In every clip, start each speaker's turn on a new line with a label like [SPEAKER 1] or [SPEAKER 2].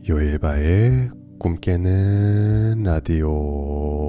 [SPEAKER 1] 요일바의 꿈 깨는 라디오.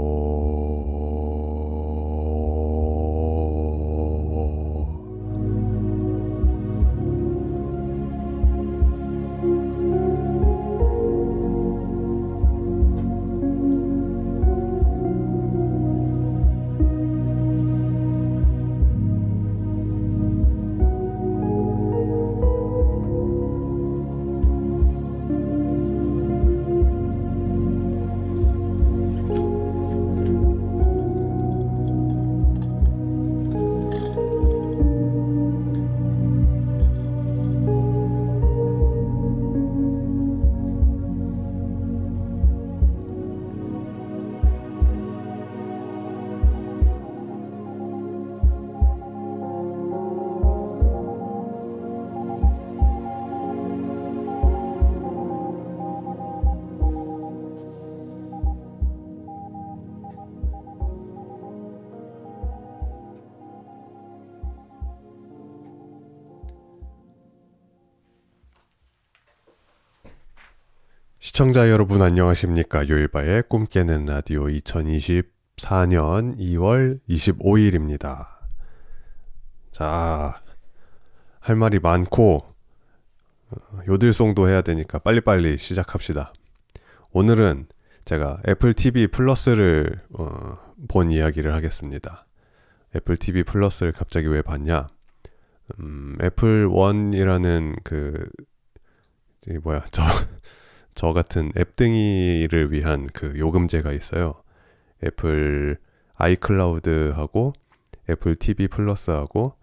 [SPEAKER 1] 시청자 여러분 안녕하십니까. 요일바의 꿈 깨는 라디오 2024년 2월 25일입니다. 자, 할 말이 많고 요들송도 해야 되니까 빨리빨리 시작합시다. 오늘은 제가 애플 TV 플러스를 본 이야기를 하겠습니다. 애플 TV 플러스를 갑자기 왜 봤냐? 애플 원이라는 저 같은 앱등이를 위한 그 요금제가 있어요. 애플 아이클라우드하고 애플 TV 플러스하고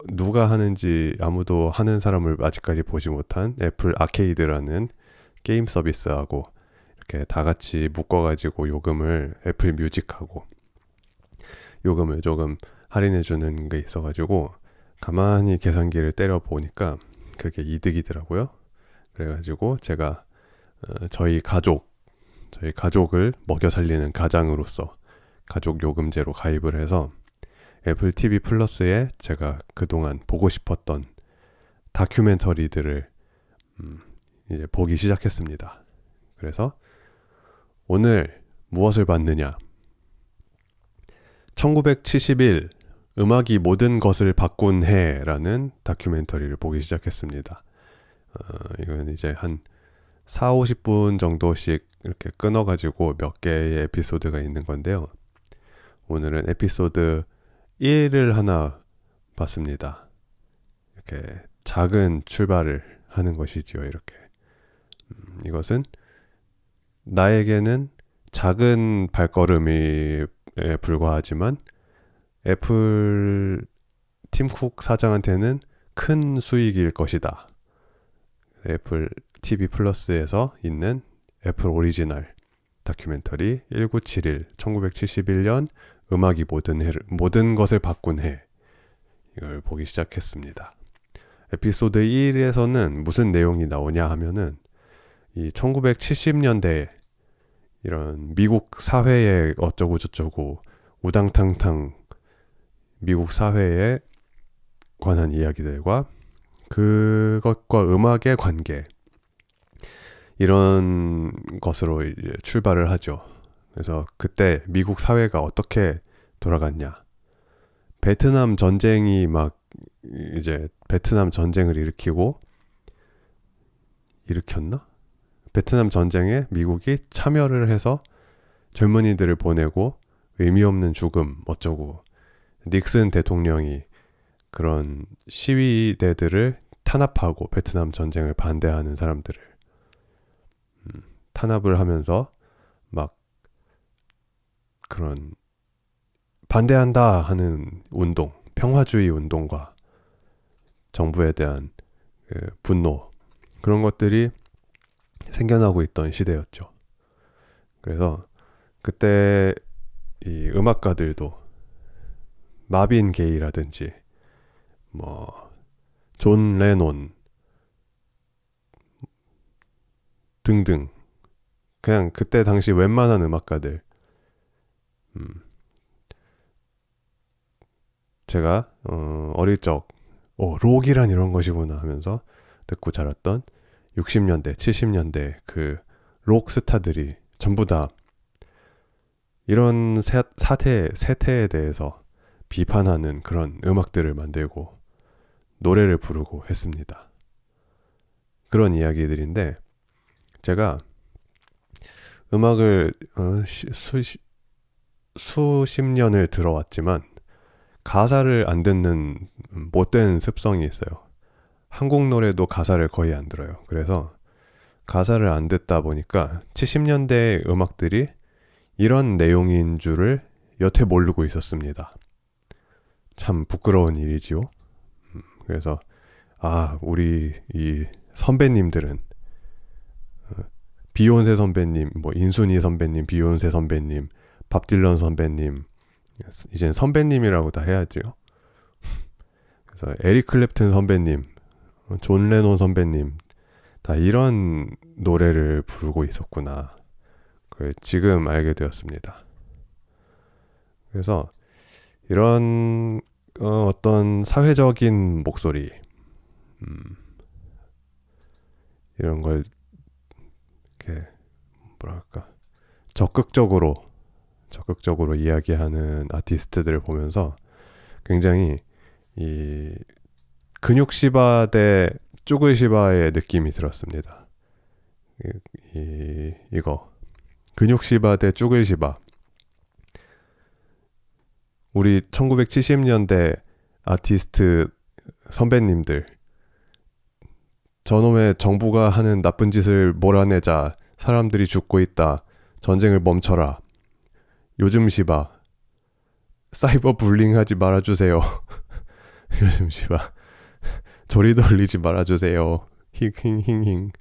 [SPEAKER 1] 누가 하는지 아무도 하는 사람을 아직까지 보지 못한 애플 아케이드라는 게임 서비스하고 이렇게 다 같이 묶어가지고 애플 뮤직하고 요금을 조금 할인해주는 게 있어가지고 가만히 계산기를 때려 보니까 그게 이득이더라고요. 그래가지고 제가 저희 가족을 먹여 살리는 가장으로서 가족 요금제로 가입을 해서 애플 TV 플러스에 제가 그동안 보고 싶었던 다큐멘터리들을 이제 보기 시작했습니다. 그래서 오늘 무엇을 봤느냐? 1971 음악이 모든 것을 바꾼 해라는 다큐멘터리를 보기 시작했습니다. 이건 이제 한 40-50분 정도씩 이렇게 끊어가지고 몇 개의 에피소드가 있는 건데요. 오늘은 에피소드 1을 하나 봤습니다. 이렇게 작은 출발을 하는 것이지요. 이렇게 이것은 나에게는 작은 발걸음에 불과하지만 애플 팀쿡 사장한테는 큰 수익일 것이다. 애플 TV 플러스에서 있는 애플 오리지널 다큐멘터리 1971 음악이 모든 것을 바꾼 해, 이걸 보기 시작했습니다. 에피소드 1에서는 무슨 내용이 나오냐 하면은 이 1970년대 이런 미국 사회의 어쩌고 저쩌고 우당탕탕 미국 사회에 관한 이야기들과 그것과 음악의 관계, 이런 것으로 이제 출발을 하죠. 그래서 그때 미국 사회가 어떻게 돌아갔냐? 베트남 전쟁이 베트남 전쟁을 일으켰나? 베트남 전쟁에 미국이 참여를 해서 젊은이들을 보내고 의미 없는 죽음 어쩌고, 닉슨 대통령이 그런 시위대들을 탄압하고 베트남 전쟁을 반대하는 사람들을 탄압을 하면서 막 그런 반대한다 하는 운동, 평화주의 운동과 정부에 대한 분노, 그런 것들이 생겨나고 있던 시대였죠. 그래서 그때 이 음악가들도 마빈 게이라든지 존 레논 등등, 그냥 그때 당시 웬만한 음악가들, 제가 어릴 적 록이란 이런 것이구나 하면서 듣고 자랐던 60년대, 70년대 그 록 스타들이 전부 다 이런 세태에 대해서 비판하는 그런 음악들을 만들고 노래를 부르고 했습니다. 그런 이야기들인데 제가 음악을 수십 년을 들어왔지만 가사를 안 듣는 못된 습성이 있어요. 한국 노래도 가사를 거의 안 들어요. 그래서 가사를 안 듣다 보니까 70년대 음악들이 이런 내용인 줄을 여태 모르고 있었습니다. 참 부끄러운 일이지요. 그래서 우리 이 선배님들은 비욘세 선배님, 뭐 인순이 선배님, 비욘세 선배님, 밥 딜런 선배님, 이젠 선배님이라고 다 해야지요. 그래서 에릭 클랩튼 선배님, 존 레논 선배님 다 이런 노래를 부르고 있었구나. 그걸 지금 알게 되었습니다. 그래서 이런 어떤 사회적인 목소리 이런 걸 이렇게 뭐랄까 적극적으로 이야기하는 아티스트들을 보면서 굉장히 이 근육시바 대 쭈글시바의 느낌이 들었습니다. 이거 근육시바 대 쭈글시바. 우리 1970년대 아티스트 선배님들, 저놈의 정부가 하는 나쁜 짓을 몰아내자, 사람들이 죽고 있다, 전쟁을 멈춰라, 요즘 시바, 사이버 불링 하지 말아주세요. 요즘 시바, 조리 돌리지 말아주세요. 힝힝힝힝.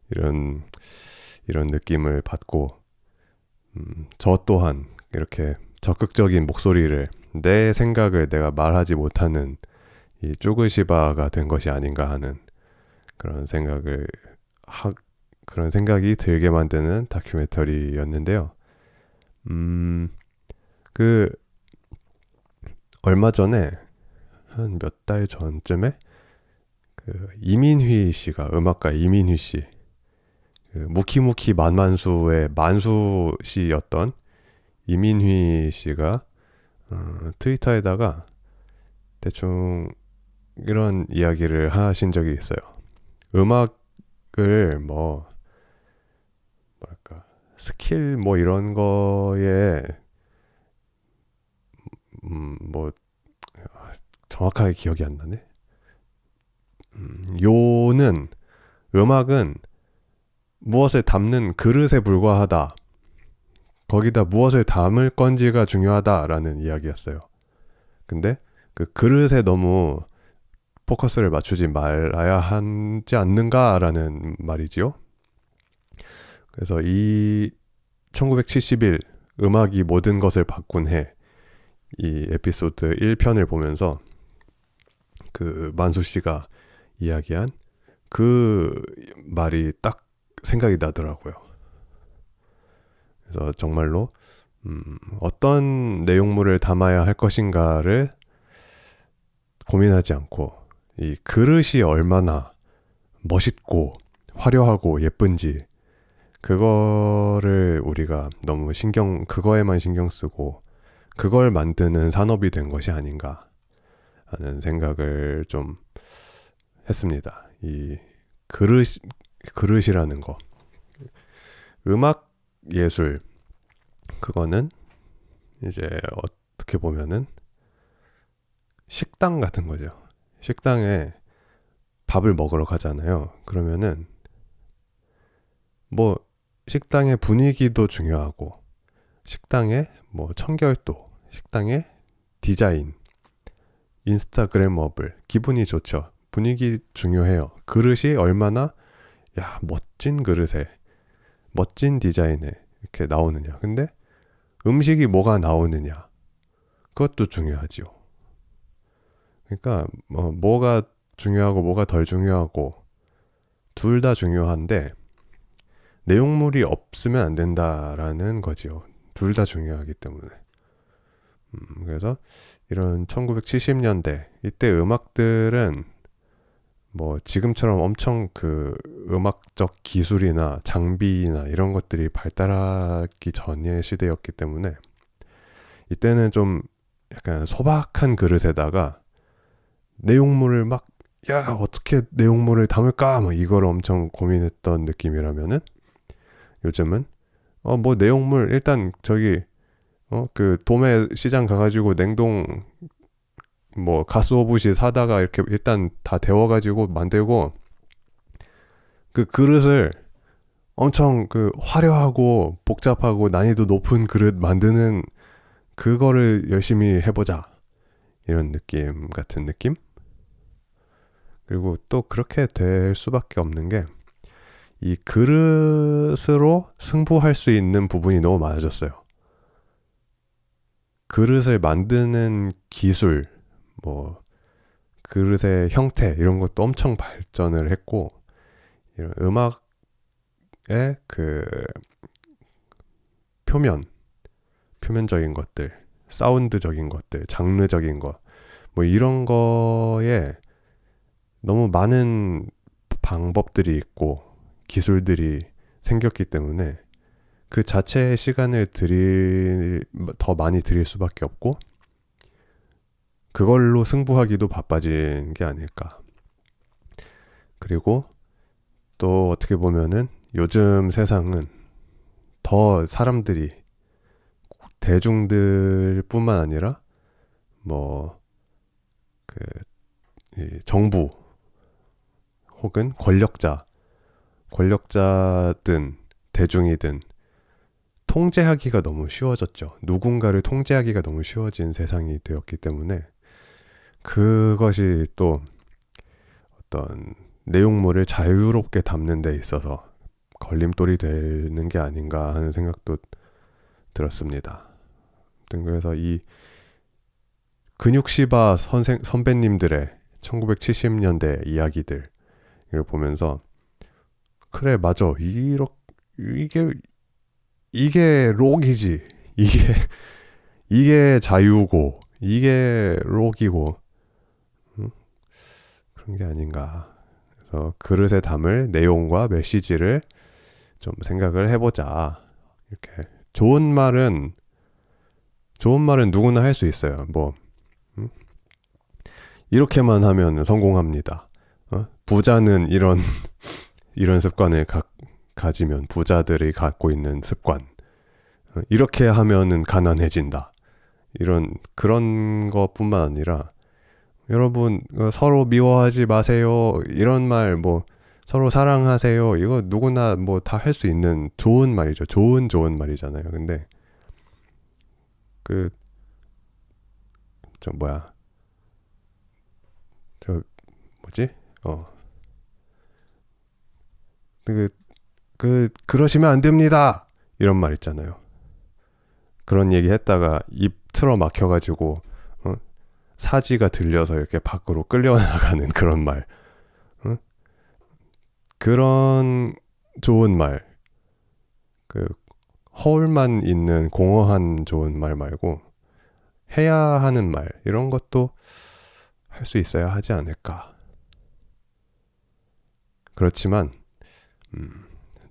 [SPEAKER 1] 이런 느낌을 받고 저 또한 이렇게 적극적인 목소리를, 내 생각을 내가 말하지 못하는 이 쭈글시바가 된 것이 아닌가 하는 그런 생각이 들게 만드는 다큐멘터리였는데요. 그 얼마 전에 한 몇 달 전쯤에 그 이민휘 씨가, 음악가 이민휘 씨, 그 무키무키 만만수의 만수 씨였던 이민휘 씨가 트위터에다가 대충 이런 이야기를 하신 적이 있어요. 음악을 뭐랄까 스킬 뭐 이런 거에 뭐 정확하게 기억이 안 나네. 음악은 무엇을 담는 그릇에 불과하다. 거기다 무엇을 담을 건지가 중요하다라는 이야기였어요. 근데 그 그릇에 너무 포커스를 맞추지 말아야 하지 않는가라는 말이지요. 그래서 이 1971 음악이 모든 것을 바꾼 해, 이 에피소드 1편을 보면서 그 만수 씨가 이야기한 그 말이 딱 생각이 나더라고요. 그래서 정말로 어떤 내용물을 담아야 할 것인가를 고민하지 않고 이 그릇이 얼마나 멋있고 화려하고 예쁜지, 그거를 우리가 너무 그거에만 신경 쓰고 그걸 만드는 산업이 된 것이 아닌가 하는 생각을 좀 했습니다. 이 그릇이라는 거, 음악 예술, 그거는 이제 어떻게 보면은 식당 같은 거죠. 식당에 밥을 먹으러 가잖아요. 그러면은 뭐 식당의 분위기도 중요하고, 식당의 뭐 청결도, 식당의 디자인, 인스타그램어블, 기분이 좋죠. 분위기 중요해요. 그릇이 얼마나 멋진 그릇에 멋진 디자인에 이렇게 나오느냐. 근데 음식이 뭐가 나오느냐, 그것도 중요하지요. 그러니까 뭐가 중요하고 뭐가 덜 중요하고 둘 다 중요한데 내용물이 없으면 안 된다라는 거지요. 둘 다 중요하기 때문에. 그래서 이런 1970년대 이때 음악들은 뭐 지금처럼 엄청 그 음악적 기술이나 장비나 이런 것들이 발달하기 전의 시대였기 때문에 이때는 좀 약간 소박한 그릇에다가 내용물을 막 야 어떻게 내용물을 담을까 뭐 이걸 엄청 고민했던 느낌이라면은 요즘은 뭐 내용물 일단 저기 그 도매 시장 가가지고 냉동 뭐 가스오브시 사다가 이렇게 일단 다 데워가지고 만들고 그 그릇을 엄청 그 화려하고 복잡하고 난이도 높은 그릇 만드는 그거를 열심히 해보자 이런 느낌 같은 느낌. 그리고 또 그렇게 될 수밖에 없는 게 이 그릇으로 승부할 수 있는 부분이 너무 많아졌어요. 그릇을 만드는 기술, 뭐 그릇의 형태 이런 것도 엄청 발전을 했고 이런 음악의 그 표면적인 것들, 사운드적인 것들, 장르적인 것, 뭐 이런 거에 너무 많은 방법들이 있고 기술들이 생겼기 때문에 그 자체의 시간을 더 많이 들일 수밖에 없고 그걸로 승부하기도 바빠진 게 아닐까. 그리고 또 어떻게 보면은 요즘 세상은 더 사람들이 대중들 뿐만 아니라 뭐 그 정부 혹은 권력자든 대중이든 통제하기가 너무 쉬워졌죠. 누군가를 통제하기가 너무 쉬워진 세상이 되었기 때문에 그것이 또 어떤 내용물을 자유롭게 담는 데 있어서 걸림돌이 되는 게 아닌가 하는 생각도 들었습니다. 그래서 이 근육시바 선배님들의 1970년대 이야기들을 보면서 그래 맞아 이게 록이지 이게 자유고 이게 록이고 그런 게 아닌가. 그래서 그릇에 담을 내용과 메시지를 좀 생각을 해보자. 이렇게 좋은 말은 누구나 할 수 있어요. 뭐 이렇게만 하면 성공합니다. 부자는 이런 습관을 가지면 부자들이 갖고 있는 습관. 이렇게 하면은 가난해진다. 그런 것뿐만 아니라 여러분 서로 미워하지 마세요. 이런 말 뭐 서로 사랑하세요. 이거 누구나 뭐 다 할 수 있는 좋은 말이죠. 좋은 말이잖아요. 근데 그러시면 안 됩니다. 이런 말 있잖아요. 그런 얘기 했다가 입 틀어 막혀가지고 사지가 들려서 이렇게 밖으로 끌려나가는 그런 말. 그런 좋은 말. 허울만 있는 공허한 좋은 말 말고 해야 하는 말. 이런 것도 할 수 있어야 하지 않을까. 그렇지만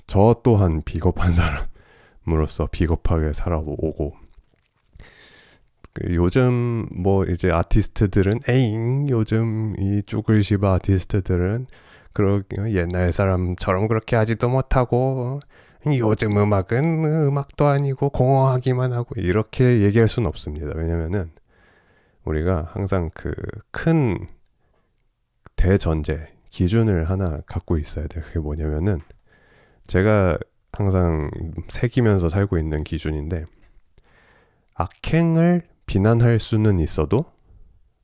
[SPEAKER 1] 저 또한 비겁한 사람으로서 비겁하게 살아오고 요즘 뭐 이제 아티스트들은 요즘 이 쭈글시바 아티스트들은 옛날 사람처럼 그렇게 하지도 못하고 요즘 음악은 음악도 아니고 공허하기만 하고 이렇게 얘기할 수는 없습니다. 왜냐면은 우리가 항상 그 큰 대전제 기준을 하나 갖고 있어야 돼요. 그게 뭐냐면은 제가 항상 새기면서 살고 있는 기준인데 악행을 비난할 수는 있어도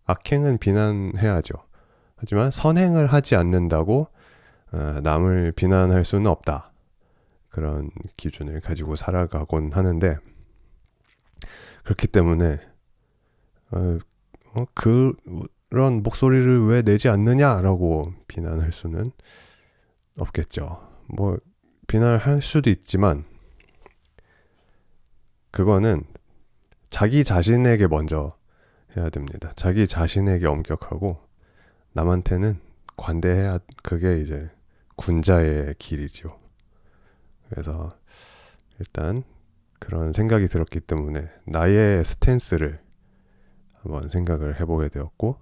[SPEAKER 1] 악행은 비난해야죠. 하지만 선행을 하지 않는다고 남을 비난할 수는 없다. 그런 기준을 가지고 살아가곤 하는데 그렇기 때문에 그런 목소리를 왜 내지 않느냐라고 비난할 수는 없겠죠. 뭐 비난할 수도 있지만 그거는 자기 자신에게 먼저 해야 됩니다. 자기 자신에게 엄격하고 남한테는 관대해야 그게 이제 군자의 길이죠. 그래서 일단 그런 생각이 들었기 때문에 나의 스탠스를 한번 생각을 해보게 되었고,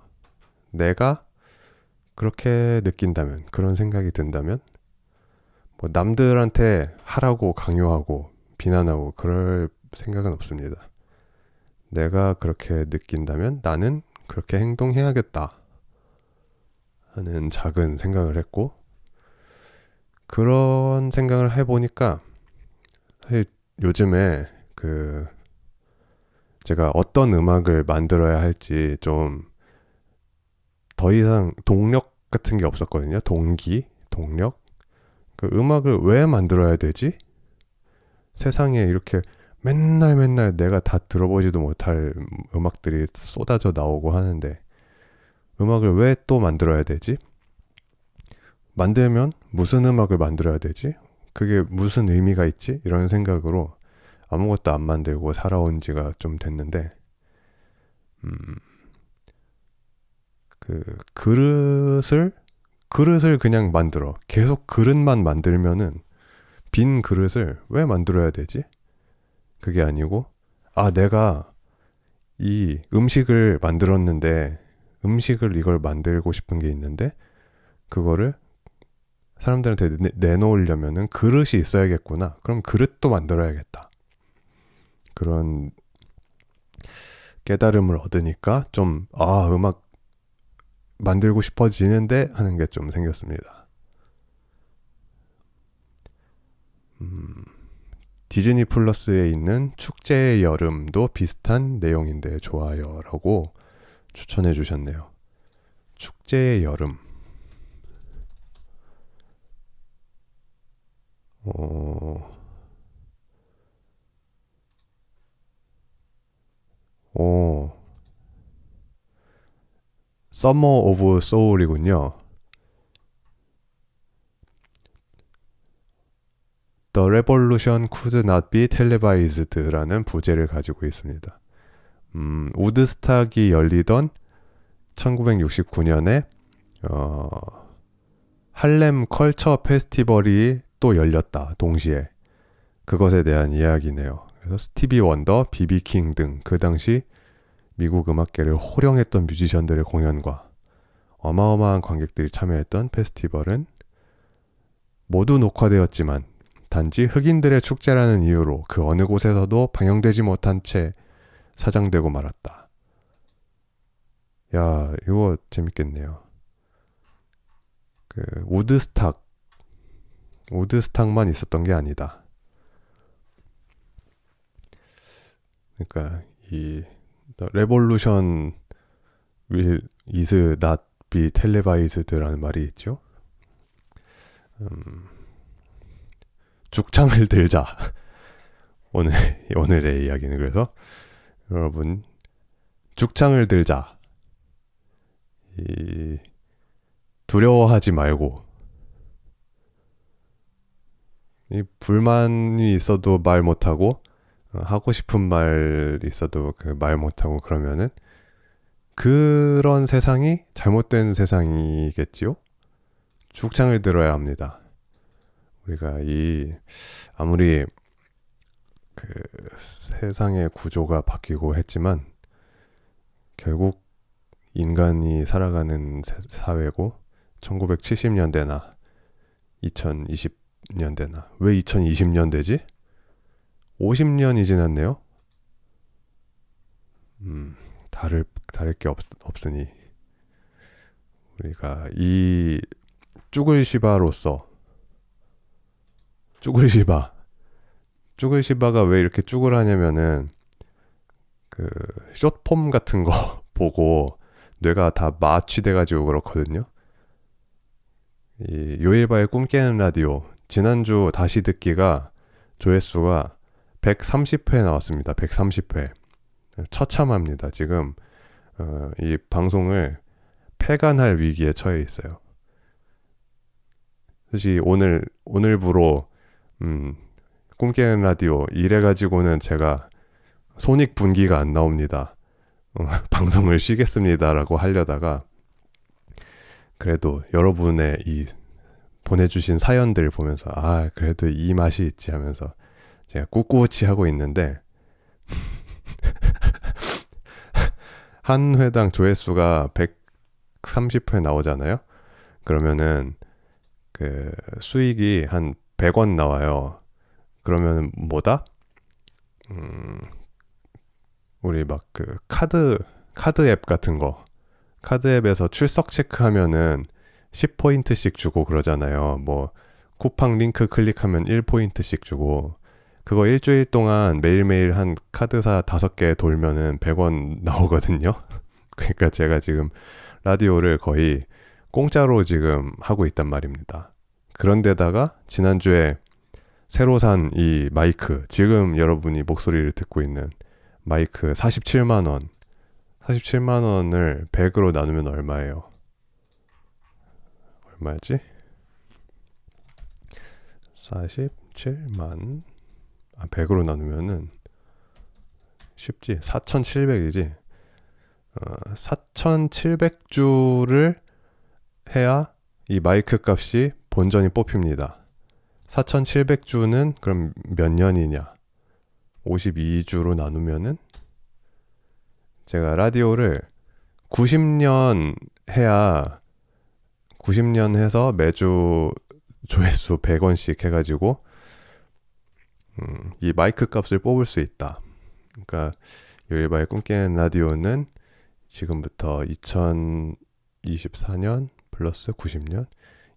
[SPEAKER 1] 내가 그렇게 느낀다면, 그런 생각이 든다면 뭐 남들한테 하라고 강요하고 비난하고 그럴 생각은 없습니다. 내가 그렇게 느낀다면 나는 그렇게 행동해야겠다 하는 작은 생각을 했고, 그런 생각을 해보니까 사실 요즘에 제가 어떤 음악을 만들어야 할지 좀 더 이상 동력 같은 게 없었거든요. 동력. 그 음악을 왜 만들어야 되지? 세상에 이렇게 맨날 내가 다 들어보지도 못할 음악들이 쏟아져 나오고 하는데 음악을 왜 또 만들어야 되지? 만들면 무슨 음악을 만들어야 되지? 그게 무슨 의미가 있지? 이런 생각으로 아무것도 안 만들고 살아온 지가 좀 됐는데, 음, 그 그릇을 그냥 만들어. 계속 그릇만 만들면은 빈 그릇을 왜 만들어야 되지? 그게 아니고, 아, 내가 이 음식을 만들었는데, 음식을 이걸 만들고 싶은 게 있는데, 그거를 사람들한테 내놓으려면은 그릇이 있어야겠구나. 그럼 그릇도 만들어야겠다. 그런 깨달음을 얻으니까 좀, 음악 만들고 싶어지는데 하는 게 좀 생겼습니다. 디즈니 플러스에 있는 축제의 여름도 비슷한 내용인데 좋아요 라고 추천해 주셨네요. 축제의 여름. 어, 오, 서머 오브 소울이군요. The Revolution Could Not Be Televised라는 부제를 가지고 있습니다. 우드스탁이 열리던 1969년에 할렘 컬처 페스티벌이 또 열렸다. 동시에. 그것에 대한 이야기네요. 그래서 스티비 원더, 비비 킹 등 그 당시 미국 음악계를 호령했던 뮤지션들의 공연과 어마어마한 관객들이 참여했던 페스티벌은 모두 녹화되었지만 단지 흑인들의 축제라는 이유로 그 어느 곳에서도 방영되지 못한 채 사장되고 말았다. 야, 이거 재밌겠네요. 우드스탁만 있었던 게 아니다. 그러니까 이 레볼루션 is not be televised라는 말이 있죠. 죽창을 들자. 오늘의 이야기는 그래서 여러분 죽창을 들자. 두려워하지 말고 이 불만이 있어도 말 못하고 하고 싶은 말 있어도 말 못하고 그러면은 그런 세상이 잘못된 세상이겠지요? 죽창을 들어야 합니다. 우리가 아무리 세상의 구조가 바뀌고 했지만 결국 인간이 살아가는 사회고 1970년대나 2020년대나 왜 2020년대지? 50년이 지났네요. 다를 게 없으니 우리가 이 쭈글시바로서 쭈글시바가 왜 이렇게 쭈글하냐면은 숏폼 같은 거 보고 뇌가 다 마취돼가지고 그렇거든요. 이 요일바의 꿈 깨는 라디오 지난주 다시 듣기가 조회수가 130회 나왔습니다. 130회. 처참합니다. 지금 이 방송을 폐간할 위기에 처해 있어요. 사실 오늘부로 꿈 깨는 라디오 이래가지고는 제가 손익분기가 안 나옵니다. 방송을 쉬겠습니다라고 하려다가 그래도 여러분의 이 보내주신 사연들 보면서 그래도 이 맛이 있지 하면서 제가 꿋꿋이 하고 있는데 한 회당 조회수가 130회 나오잖아요. 그러면은 그 수익이 한 100원 나와요. 그러면 뭐다? 우리 막 그 카드 앱 같은 거, 카드 앱에서 출석 체크하면은 10포인트씩 주고 그러잖아요. 뭐 쿠팡 링크 클릭하면 1포인트씩 주고, 그거 일주일 동안 매일매일 한 카드사 5개 돌면은 100원 나오거든요. 그러니까 제가 지금 라디오를 거의 공짜로 지금 하고 있단 말입니다. 그런데다가 지난주에 새로 산 이 마이크, 지금 여러분이 목소리를 듣고 있는 마이크 47만원, 47만원을 100으로 나누면 얼마예요? 얼마지? 47만 100으로 나누면은 쉽지. 4,700이지. 4,700주를 해야 이 마이크 값이 본전이 뽑힙니다. 4,700주는 그럼 몇 년이냐? 52주로 나누면은 제가 라디오를 90년 해야 90년 해서 매주 조회수 100원씩 해가지고 이 마이크 값을 뽑을 수 있다. 그러니까 요일바의 꿈깨는 라디오는 지금부터 2024년 플러스 90년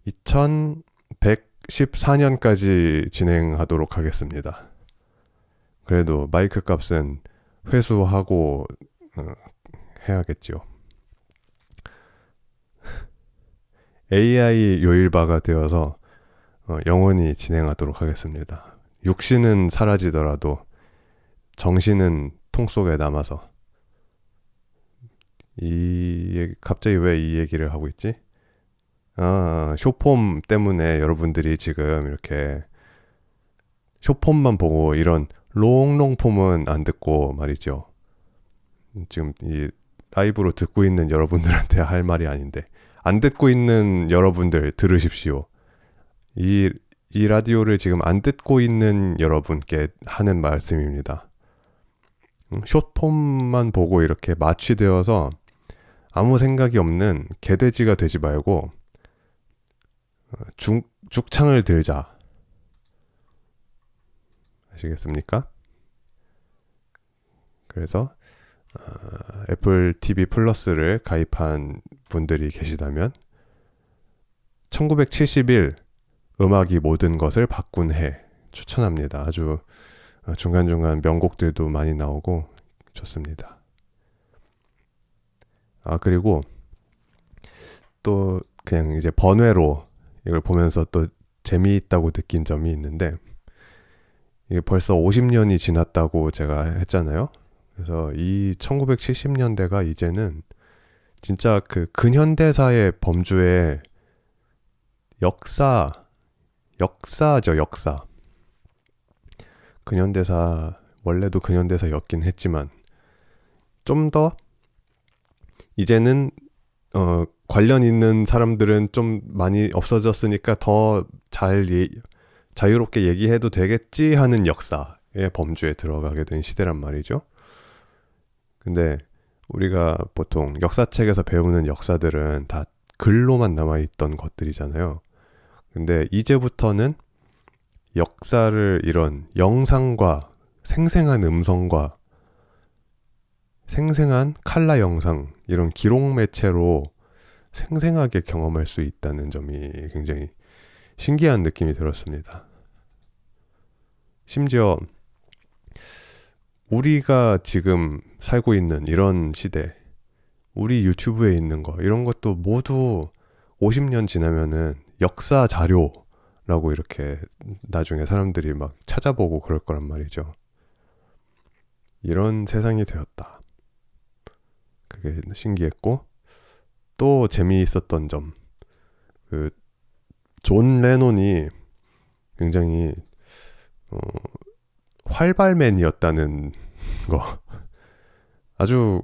[SPEAKER 1] 2114년까지 진행하도록 하겠습니다. 그래도 마이크 값은 회수하고 해야겠죠. AI 요일바가 되어서 영원히 진행하도록 하겠습니다. 육신은 사라지더라도 정신은 통 속에 남아서. 갑자기 왜 이 얘기를 하고 있지? 쇼폼 때문에 여러분들이 지금 이렇게 쇼폼만 보고 이런 롱롱폼은 안 듣고 말이죠. 지금 이 라이브로 듣고 있는 여러분들한테 할 말이 아닌데, 안 듣고 있는 여러분들 들으십시오. 이 라디오를 지금 안 듣고 있는 여러분께 하는 말씀입니다. 숏폼만 보고 이렇게 마취되어서 아무 생각이 없는 개돼지가 되지 말고 죽창을 들자. 아시겠습니까? 그래서 애플 TV 플러스를 가입한 분들이 계시다면 1971 음악이 모든 것을 바꾼 해 추천합니다. 아주 중간중간 명곡들도 많이 나오고 좋습니다. 그리고 또 그냥 이제 번외로 이걸 보면서 또 재미있다고 느낀 점이 있는데, 이게 벌써 50년이 지났다고 제가 했잖아요. 그래서 이 1970년대가 이제는 진짜 그 근현대사의 범주의 역사죠, 역사. 근현대사, 원래도 근현대사였긴 했지만 좀 더 이제는 관련 있는 사람들은 좀 많이 없어졌으니까 더 자유롭게 얘기해도 되겠지 하는 역사의 범주에 들어가게 된 시대란 말이죠. 근데 우리가 보통 역사책에서 배우는 역사들은 다 글로만 남아있던 것들이잖아요. 근데 이제부터는 역사를 이런 영상과 생생한 음성과 생생한 칼라 영상, 이런 기록 매체로 생생하게 경험할 수 있다는 점이 굉장히 신기한 느낌이 들었습니다. 심지어 우리가 지금 살고 있는 이런 시대, 우리 유튜브에 있는 거, 이런 것도 모두 50년 지나면은 역사 자료라고 이렇게 나중에 사람들이 막 찾아보고 그럴 거란 말이죠. 이런 세상이 되었다. 그게 신기했고, 또 재미있었던 점, 존 레논이 굉장히 활발맨이었다는 거. 아주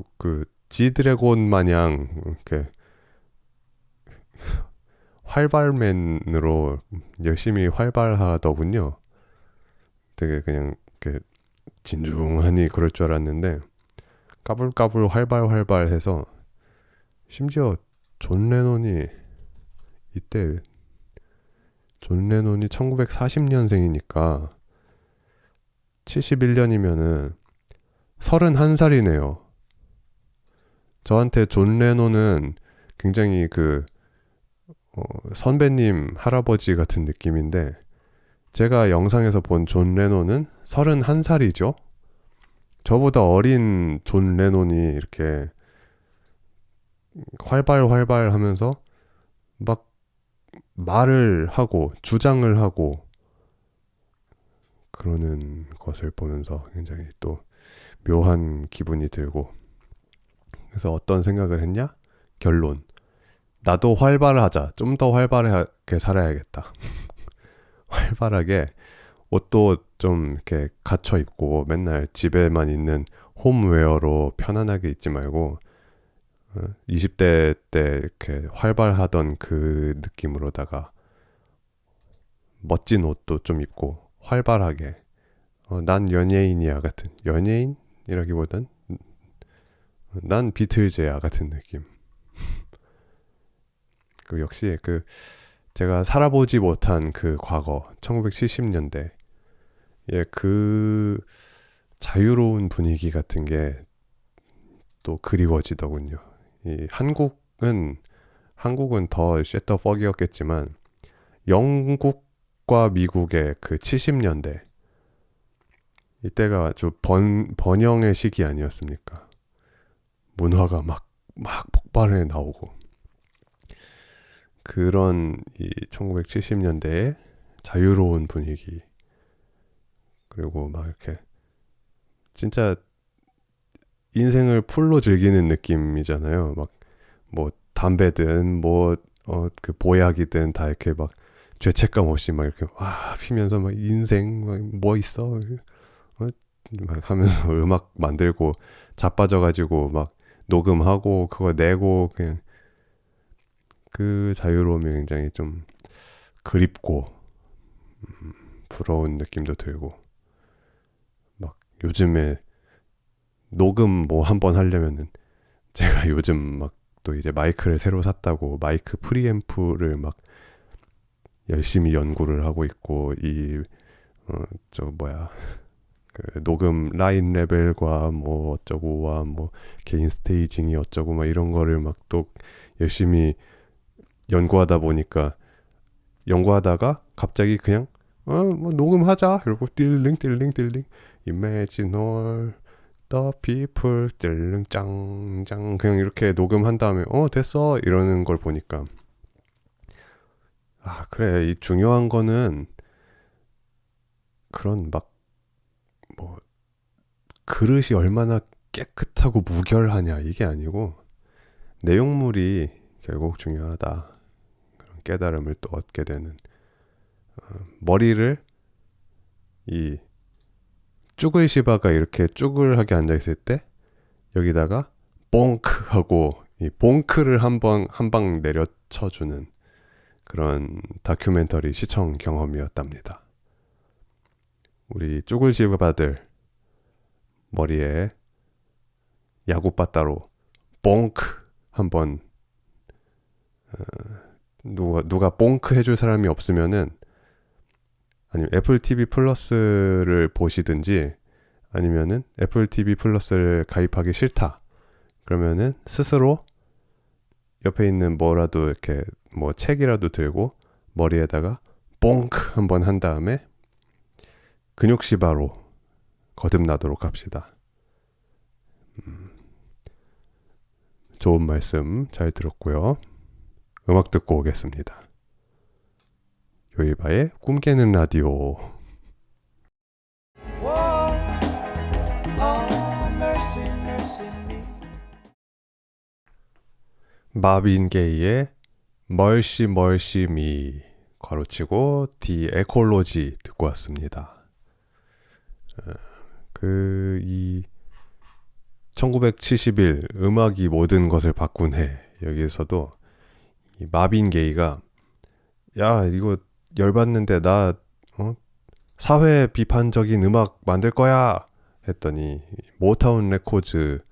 [SPEAKER 1] 지드래곤 마냥 이렇게 활발맨으로 열심히 활발하더군요. 되게 그냥 이렇게 진중하니 그럴 줄 알았는데 까불까불 활발해서 심지어 존 레논이 이때 존 레논이 1940년생이니까 71년이면은 31살이네요. 저한테 존 레논은 굉장히 선배님 할아버지 같은 느낌인데 제가 영상에서 본 존 레논은 31살이죠. 저보다 어린 존 레논이 이렇게 활발 하면서 막 말을 하고 주장을 하고 그러는 것을 보면서 굉장히 또 묘한 기분이 들고, 그래서 어떤 생각을 했냐? 결론. 나도 활발하자. 좀 더 활발하게 살아야겠다. 활발하게 옷도 좀 이렇게 갖춰 입고 맨날 집에만 있는 홈웨어로 편안하게 있지 말고 20대 때 이렇게 활발하던 그 느낌으로다가 멋진 옷도 좀 입고 활발하게 난 연예인이야 같은, 연예인이라기보단 난 비틀즈야 같은 느낌. 그 역시 제가 살아보지 못한 그 과거 1970년대 그 자유로운 분위기 같은 게 또 그리워지더군요. 이 한국은 더 쉣더 퍽이었겠지만 영국과 미국의 그 70년대 이때가 아주 번영의 시기 아니었습니까? 문화가 막 폭발해 나오고 그런 이 1970년대의 자유로운 분위기, 그리고 막 이렇게 진짜 인생을 풀로 즐기는 느낌이잖아요. 막 뭐 담배든 그 보약이든 다 이렇게 막 죄책감 없이 막 이렇게 피면서 막 인생 막 뭐 있어 막 하면서 음악 만들고 자빠져가지고 막 녹음하고 그거 내고, 그냥 그 자유로움이 굉장히 좀 그립고 부러운 느낌도 들고, 막 요즘에 녹음 뭐 한번 하려면은 제가 요즘 막 또 이제 마이크를 새로 샀다고 마이크 프리앰프를 막 열심히 연구를 하고 있고, 그 녹음 라인 레벨과 뭐 어쩌고와 뭐 개인 스테이징이 어쩌고 막 이런 거를 막 또 열심히 연구하다 보니까, 연구하다가 갑자기 그냥 뭐 녹음하자 이러고 딜링 Imagine all the people 딜링 짱짱 그냥 이렇게 녹음한 다음에 됐어 이러는 걸 보니까 그래, 이 중요한 거는 그런 막 뭐 그릇이 얼마나 깨끗하고 무결하냐 이게 아니고 내용물이 결국 중요하다, 그런 깨달음을 또 얻게 되는, 머리를 이 쭈글 시바가 이렇게 쭈글하게 앉아있을 때 여기다가 뽕크 하고 이 봉크를 한 방 내려쳐주는 그런 다큐멘터리 시청 경험이었답니다. 우리 쭈글 시바들 머리에 야구바따로 뽕크 한번 누가 뽕크 해줄 사람이 없으면은 아니면 애플 TV 플러스를 보시든지, 아니면은 애플 TV 플러스를 가입하기 싫다 그러면은 스스로 옆에 있는 뭐라도 이렇게 뭐 책이라도 들고 머리에다가 뽕크 한번 한 다음에 근육시바로 거듭나도록 합시다. 좋은 말씀 잘 들었고요. 음악 듣고 오겠습니다. 요일바의 꿈 깨는 라디오. 마빈 게이의 멀시 미 괄호치고 디 에콜로지 듣고 왔습니다. 이 1971 음악이 모든 것을 바꾼 해, 여기에서도 이 마빈 게이가 야 이거 열받는데 나 사회 비판적인 음악 만들 거야 했더니 모타운 레코즈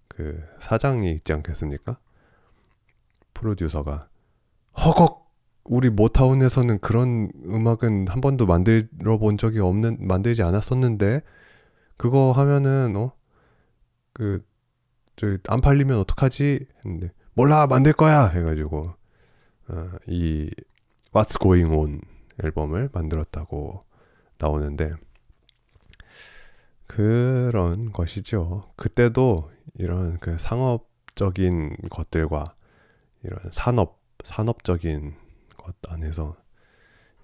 [SPEAKER 1] 그 사장이 있지 않겠습니까? 프로듀서가 허걱 우리 모타운에서는 그런 음악은 한 번도 만들어 본 적이 없는 만들지 않았었는데 그거 하면은 그 저 안 팔리면 어떡하지 했는데 몰라 만들 거야 해가지고 이 What's Going On 앨범을 만들었다고 나오는데 그런 것이죠. 그때도 이런 그 상업적인 것들과 이런 산업적인 것 안에서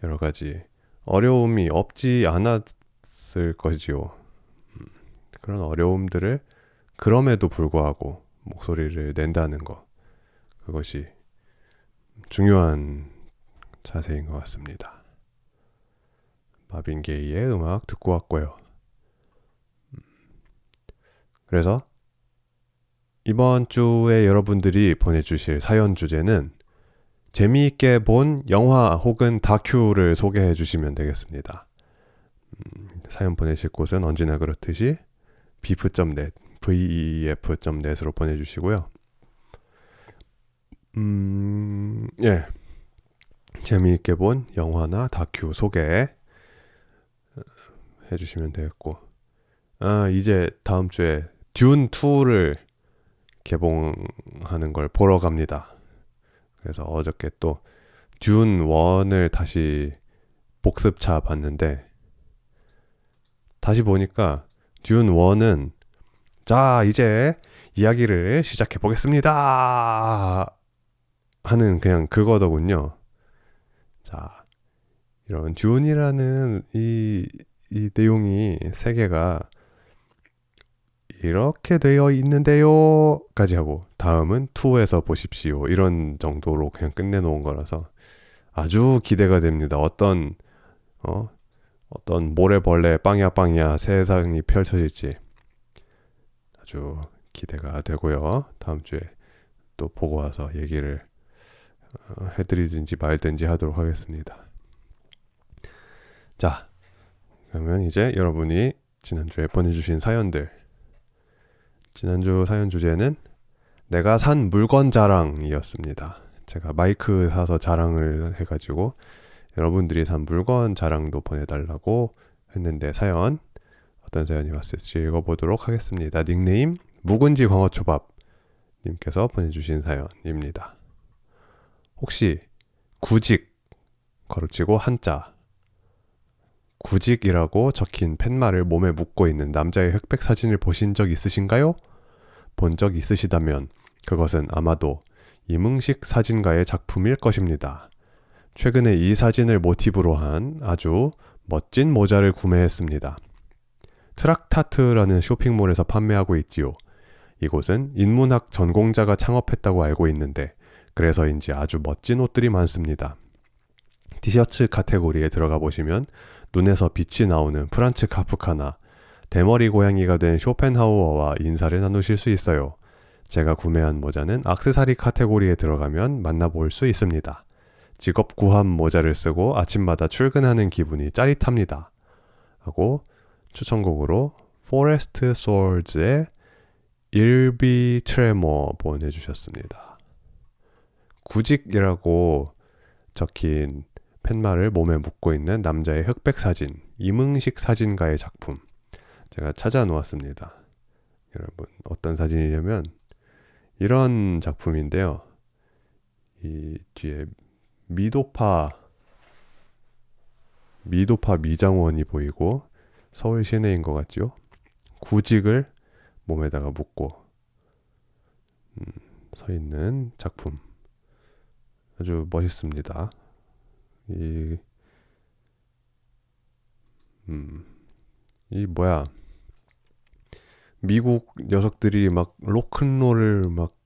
[SPEAKER 1] 여러 가지 어려움이 없지 않았을 거지요. 그런 어려움들을 그럼에도 불구하고 목소리를 낸다는 것 그것이 중요한 자세인 것 같습니다. 마빈 게이의 음악 듣고 왔고요. 그래서 이번 주에 여러분들이 보내주실 사연 주제는 재미있게 본 영화 혹은 다큐를 소개해 주시면 되겠습니다. 사연 보내실 곳은 언제나 그렇듯이 beef.net, vef.net으로 보내주시고요. 예. 재미있게 본 영화나 다큐 소개 해주시면 되겠고, 이제 다음 주에 듄 2를 개봉하는 걸 보러 갑니다. 그래서 어저께 또 듄 1을 다시 복습차 봤는데 다시 보니까 듄 1은 자 이제 이야기를 시작해 보겠습니다 하는 그냥 그거더군요. 자 이런 듄이라는 이 내용이 세계가 이렇게 되어 있는데요 까지 하고 다음은 2에서 보십시오 이런 정도로 그냥 끝내놓은 거라서 아주 기대가 됩니다. 어떤 모래벌레 빵야 세상이 펼쳐질지 아주 기대가 되고요. 다음 주에 또 보고 와서 얘기를 해드리든지 말든지 하도록 하겠습니다. 자 그러면 이제 여러분이 지난주에 보내주신 사연들 지난주 사연 주제는 내가 산 물건 자랑이었습니다. 제가 마이크 사서 자랑을 해가지고 여러분들이 산 물건 자랑도 보내달라고 했는데 사연 어떤 사연이 왔을지 읽어보도록 하겠습니다. 닉네임 묵은지 광어초밥 님께서 보내주신 사연입니다. 혹시 구직 거르치고 한자 구직이라고 적힌 팻말을 몸에 묶고 있는 남자의 흑백 사진을 보신 적 있으신가요? 본 적 있으시다면 그것은 아마도 이문식 사진가의 작품일 것입니다. 최근에 이 사진을 모티브로 한 아주 멋진 모자를 구매했습니다. 트락타트라는 쇼핑몰에서 판매하고 있지요. 이곳은 인문학 전공자가 창업했다고 알고 있는데 그래서인지 아주 멋진 옷들이 많습니다. 티셔츠 카테고리에 들어가 보시면 눈에서 빛이 나오는 프란츠 카프카나 대머리 고양이가 된 쇼펜하우어와 인사를 나누실 수 있어요. 제가 구매한 모자는 액세서리 카테고리에 들어가면 만나볼 수 있습니다. 직업 구함 모자를 쓰고 아침마다 출근하는 기분이 짜릿합니다. 하고 추천곡으로 포레스트 소울즈의 I'll be tremor 보내주셨습니다. 구직이라고 적힌 팻말을 몸에 묶고 있는 남자의 흑백 사진, 이문식 사진가의 작품 제가 찾아 놓았습니다. 여러분 어떤 사진이냐면 이런 작품인데요. 이 뒤에 미도파 미장원이 보이고 서울 시내인 것 같죠? 구직을 몸에다가 묶고 서 있는 작품 아주 멋있습니다. 이 뭐야 미국 녀석들이 막 로큰롤을 막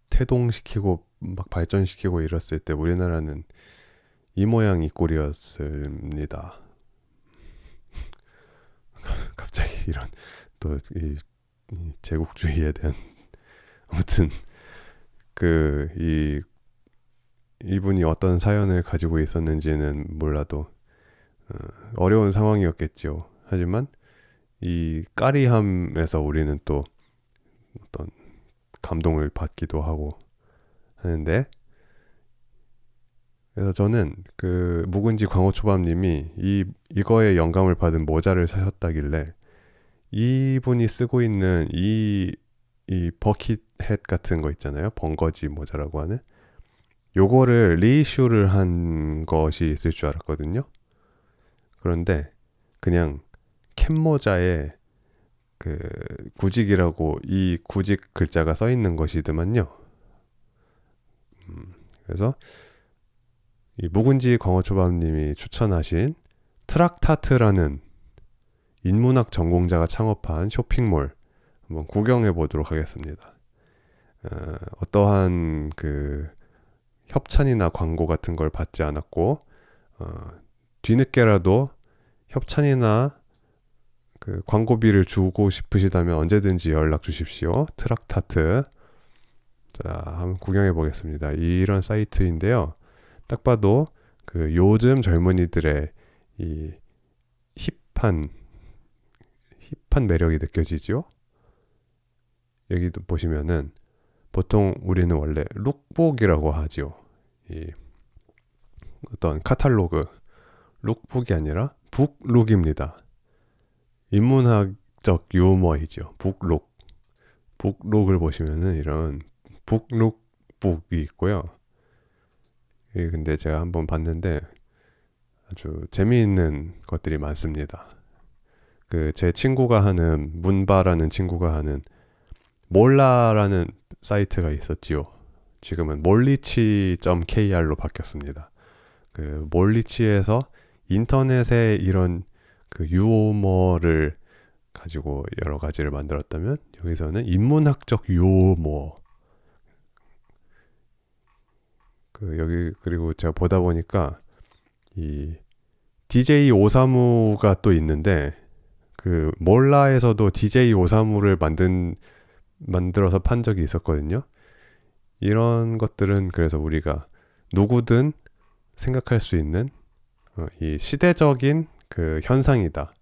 [SPEAKER 1] 태동시키고 막 발전시키고 이랬을 때 우리나라는 이 모양 이 꼴이었습니다. 갑자기 이런 또 이 제국주의에 대한 아무튼 이 이분이 어떤 사연을 가지고 있었는지는 몰라도 어려운 상황이었겠죠. 하지만 이 까리함에서 우리는 또 어떤 감동을 받기도 하고 하는데, 그래서 저는 그 묵은지 광어초밥님이 이거에 영감을 받은 모자를 사셨다길래 이분이 쓰고 있는 이 버킷햇 같은 거 있잖아요. 번거지 모자라고 하는 요거를 리이슈를 한 것이 있을 줄 알았거든요. 그런데 그냥 캡 모자에 그 구직이라고 이 구직 글자가 써 있는 것이더만요. 그래서 이 묵은지 광어초밥님이 추천하신 트락타트라는 인문학 전공자가 창업한 쇼핑몰 한번 구경해 보도록 하겠습니다. 어떠한 그 협찬이나 광고 같은 걸 받지 않았고 뒤늦게라도 협찬이나 그 광고비를 주고 싶으시다면 언제든지 연락 주십시오. 트락타트. 자, 한번 구경해 보겠습니다. 이런 사이트인데요. 딱 봐도 그 요즘 젊은이들의 이 힙한 매력이 느껴지죠. 여기도 보시면은 보통 우리는 원래 룩북이라고 하죠. 이 어떤 카탈로그 룩북이 아니라 북룩입니다. 인문학적 유머이죠. 북룩을 보시면은 이런 북룩북이 있고요. 근데 제가 한번 봤는데 아주 재미있는 것들이 많습니다. 그 제 친구가 하는 문바라는 친구가 하는 몰라라는 사이트가 있었지요. 지금은 몰리치.kr로 바뀌었습니다. 그 몰리치에서 인터넷에 이런 그 유머를 가지고 여러 가지를 만들었다면 여기서는 인문학적 유머. 여기 그리고 제가 보다 보니까 이 DJ 오사무가 또 있는데 그 몰라에서도 DJ 오사무를 만들어서 판 적이 있었거든요. 이런 것들은 그래서 우리가 누구든 생각할 수 있는 이 시대적인 그 현상이다.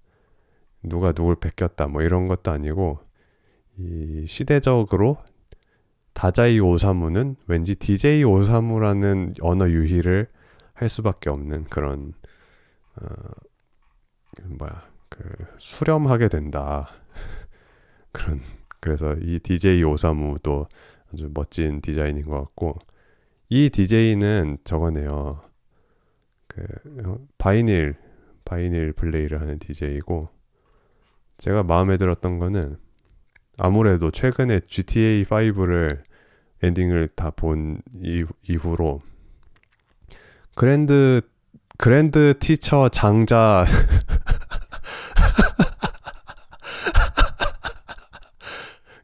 [SPEAKER 1] 누가 누굴 베꼈다 뭐 이런 것도 아니고 이 시대적으로 다자이 오사무는 왠지 DJ 오사무라는 언어 유희를 할 수밖에 없는 그런 수렴하게 된다. 그래서 이 DJ 오사무도 아주 멋진 디자인인 것 같고 이 DJ는 저거네요. 그 바이닐 플레이를 하는 DJ이고 제가 마음에 들었던 거는 아무래도 최근에 GTA 5를 엔딩을 다 본 이후로 그랜드 티처 장자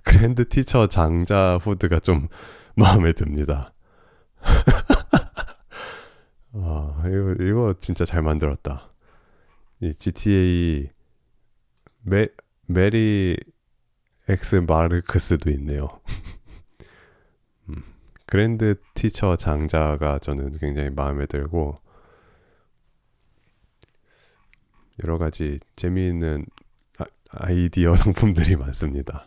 [SPEAKER 1] 그랜드 티처 장자 후드가 좀 마음에 듭니다. 이거 진짜 잘 만들었다. 이 GTA 메리 엑스 마르크스도 있네요. 그랜드 티처 장자가 저는 굉장히 마음에 들고 여러 가지 재미있는 아이디어 상품들이 많습니다.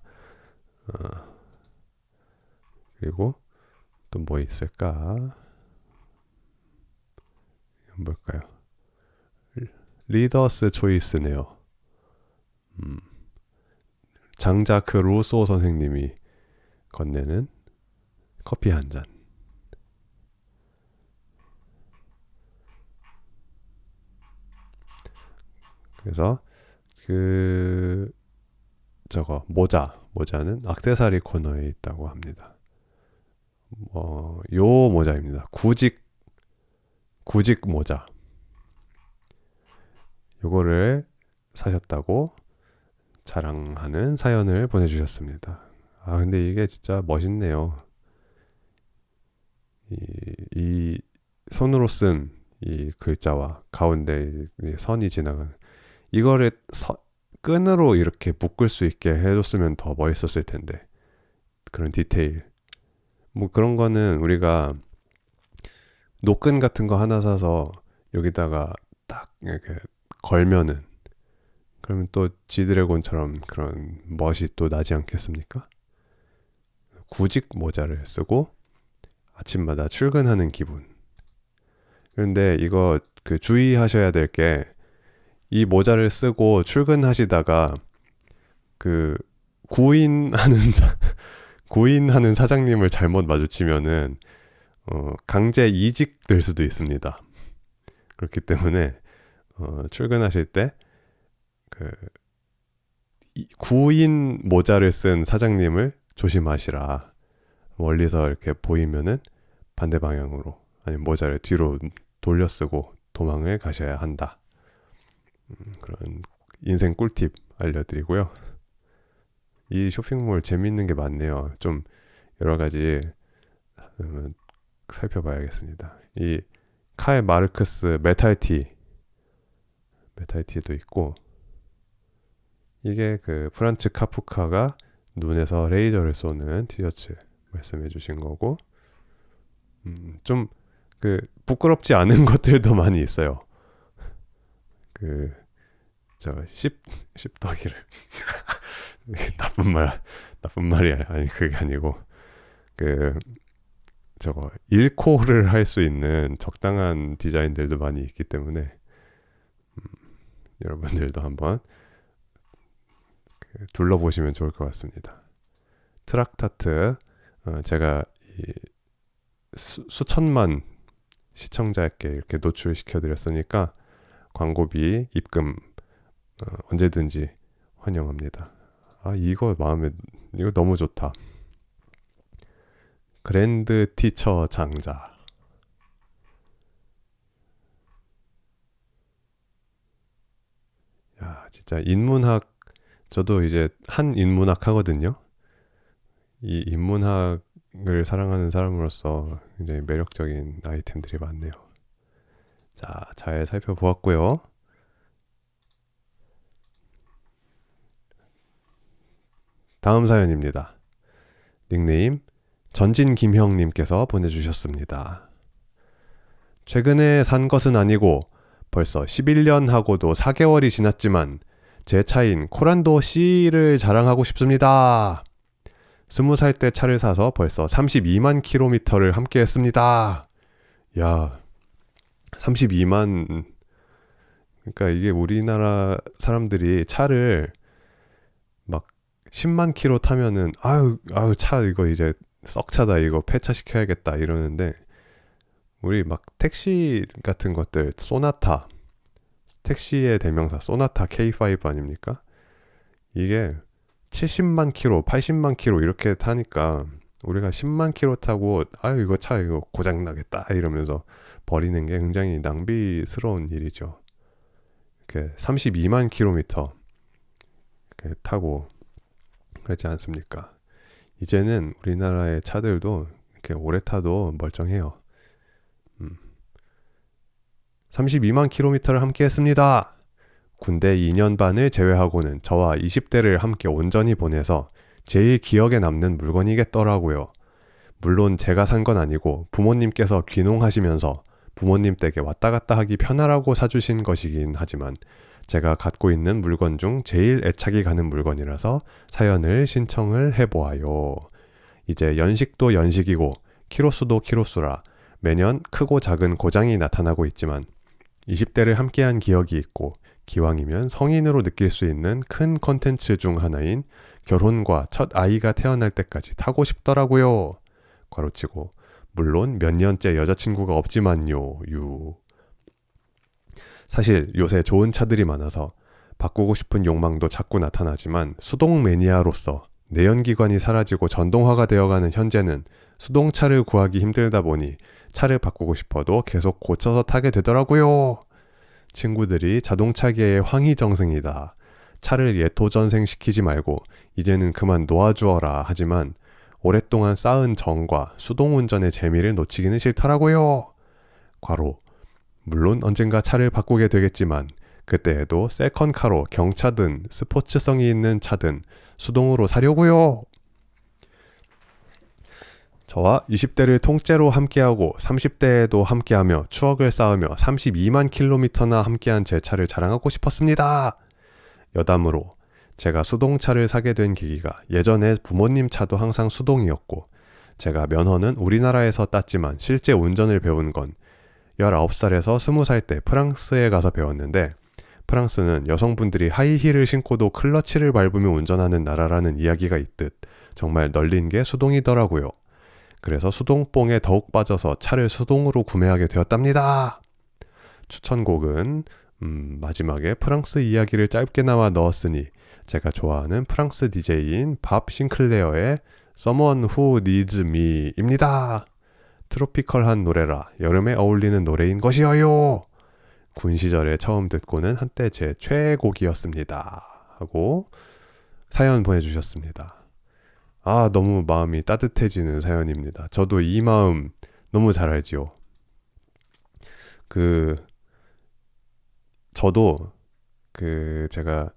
[SPEAKER 1] 그리고 또 뭐 있을까? 뭘까요? 리더스 초이스네요. 장자크 루소 선생님이 건네는 커피 한 잔. 그래서 모자는 액세서리 코너에 있다고 합니다. 요 모자입니다. 구직 모자. 요거를 사셨다고 자랑하는 사연을 보내주셨습니다. 근데 이게 진짜 멋있네요. 이 손으로 쓴 이 글자와 가운데 선이 지나가는 이거를 끈으로 이렇게 묶을 수 있게 해줬으면 더 멋있었을 텐데 그런 디테일 뭐 그런 거는 우리가 노끈 같은 거 하나 사서 여기다가 딱 이렇게 걸면은 그러면 또 G드래곤처럼 그런 멋이 또 나지 않겠습니까? 구직 모자를 쓰고 아침마다 출근하는 기분. 그런데 이거 그 주의하셔야 될 게 이 모자를 쓰고 출근하시다가 그 구인하는 사장님을 잘못 마주치면은 강제 이직될 수도 있습니다. 그렇기 때문에 출근하실 때 그 구인 모자를 쓴 사장님을 조심하시라. 멀리서 이렇게 보이면은 반대 방향으로 아니면 모자를 뒤로 돌려 쓰고 도망을 가셔야 한다. 그런 인생 꿀팁 알려드리고요. 이 쇼핑몰 재밌는 게 많네요. 좀 여러 가지 살펴봐야겠습니다. 이 칼 마르크스 메탈티도 있고, 이게 그 프란츠 카프카가 눈에서 레이저를 쏘는 티셔츠 말씀해 주신 거고, 좀 그 부끄럽지 않은 것들도 많이 있어요. 씹덕이를 나쁜 말이 아니 그게 아니고 일코를 할 수 있는 적당한 디자인들도 많이 있기 때문에 여러분들도 한번 둘러보시면 좋을 것 같습니다. 트락타트 제가 수천만 시청자께 이렇게 노출시켜 드렸으니까 광고비 입금 언제든지 환영합니다. 이거 너무 좋다. 그랜드 티처 장자. 야, 진짜 인문학, 저도 이제 한인문학 하거든요. 이 인문학을 사랑하는 사람으로서 굉장히 매력적인 아이템들이 많네요. 자, 잘 살펴보았고요. 다음 사연입니다. 닉네임 전진김형님께서 보내주셨습니다. 최근에 산 것은 아니고 벌써 11년 하고도 4개월이 지났지만 제 차인 코란도 C를 자랑하고 싶습니다. 20살 때 차를 사서 벌써 32만 킬로미터를 함께 했습니다. 야, 32만, 그러니까 이게 우리나라 사람들이 차를 막 10만 킬로 타면은 아유 차 이거 이제 썩차다, 이거 폐차시켜야겠다 이러는데, 우리 막 택시 같은 것들, 소나타, 택시의 대명사 소나타 K5 아닙니까? 이게 70만 킬로, 80만 킬로 이렇게 타니까 우리가 10만 킬로 타고 이거 차 이거 고장 나겠다 이러면서 버리는 게 굉장히 낭비스러운 일이죠. 이렇게 32만 킬로미터 이렇게 타고 그렇지 않습니까? 이제는 우리나라의 차들도 이렇게 오래 타도 멀쩡해요. 32만 킬로미터를 함께 했습니다. 군대 2년 반을 제외하고는 저와 20대를 함께 온전히 보내서 제일 기억에 남는 물건이겠더라고요. 물론 제가 산 건 아니고 부모님께서 귀농하시면서 부모님 댁에 왔다 갔다 하기 편하라고 사주신 것이긴 하지만 제가 갖고 있는 물건 중 제일 애착이 가는 물건이라서 사연을 신청을 해보아요. 이제 연식도 연식이고 키로수도 키로수라 매년 크고 작은 고장이 나타나고 있지만 20대를 함께한 기억이 있고 기왕이면 성인으로 느낄 수 있는 큰 컨텐츠 중 하나인 결혼과 첫 아이가 태어날 때까지 타고 싶더라고요. 괄호치고 물론 몇 년째 여자친구가 없지만요. 사실 요새 좋은 차들이 많아서 바꾸고 싶은 욕망도 자꾸 나타나지만 수동 매니아로서 내연기관이 사라지고 전동화가 되어가는 현재는 수동차를 구하기 힘들다 보니 차를 바꾸고 싶어도 계속 고쳐서 타게 되더라고요. 친구들이 자동차계의 황희정승이다. 차를 예토전생시키지 말고 이제는 그만 놓아주어라 하지만 오랫동안 쌓은 정과 수동운전의 재미를 놓치기는 싫더라고요. 괄호 물론 언젠가 차를 바꾸게 되겠지만 그때에도 세컨카로 경차든 스포츠성이 있는 차든 수동으로 사려고요. 저와 20대를 통째로 함께하고 30대에도 함께하며 추억을 쌓으며 32만 킬로미터나 함께한 제 차를 자랑하고 싶었습니다. 여담으로 제가 수동차를 사게 된 계기가 예전에 부모님 차도 항상 수동이었고 제가 면허는 우리나라에서 땄지만 실제 운전을 배운 건 19살에서 20살 때 프랑스에 가서 배웠는데 프랑스는 여성분들이 하이힐을 신고도 클러치를 밟으며 운전하는 나라라는 이야기가 있듯 정말 널린 게 수동이더라고요. 그래서 수동뽕에 더욱 빠져서 차를 수동으로 구매하게 되었답니다. 추천곡은 마지막에 프랑스 이야기를 짧게나마 넣었으니 제가 좋아하는 프랑스 DJ인 밥 싱클레어의 Someone Who Needs Me입니다. 트로피컬한 노래라 여름에 어울리는 노래인 것이어요. 군 시절에 처음 듣고는 한때 제 최애곡이었습니다. 하고 사연 보내주셨습니다. 아, 너무 마음이 따뜻해지는 사연입니다. 저도 이 마음 너무 잘 알지요. 저도 제가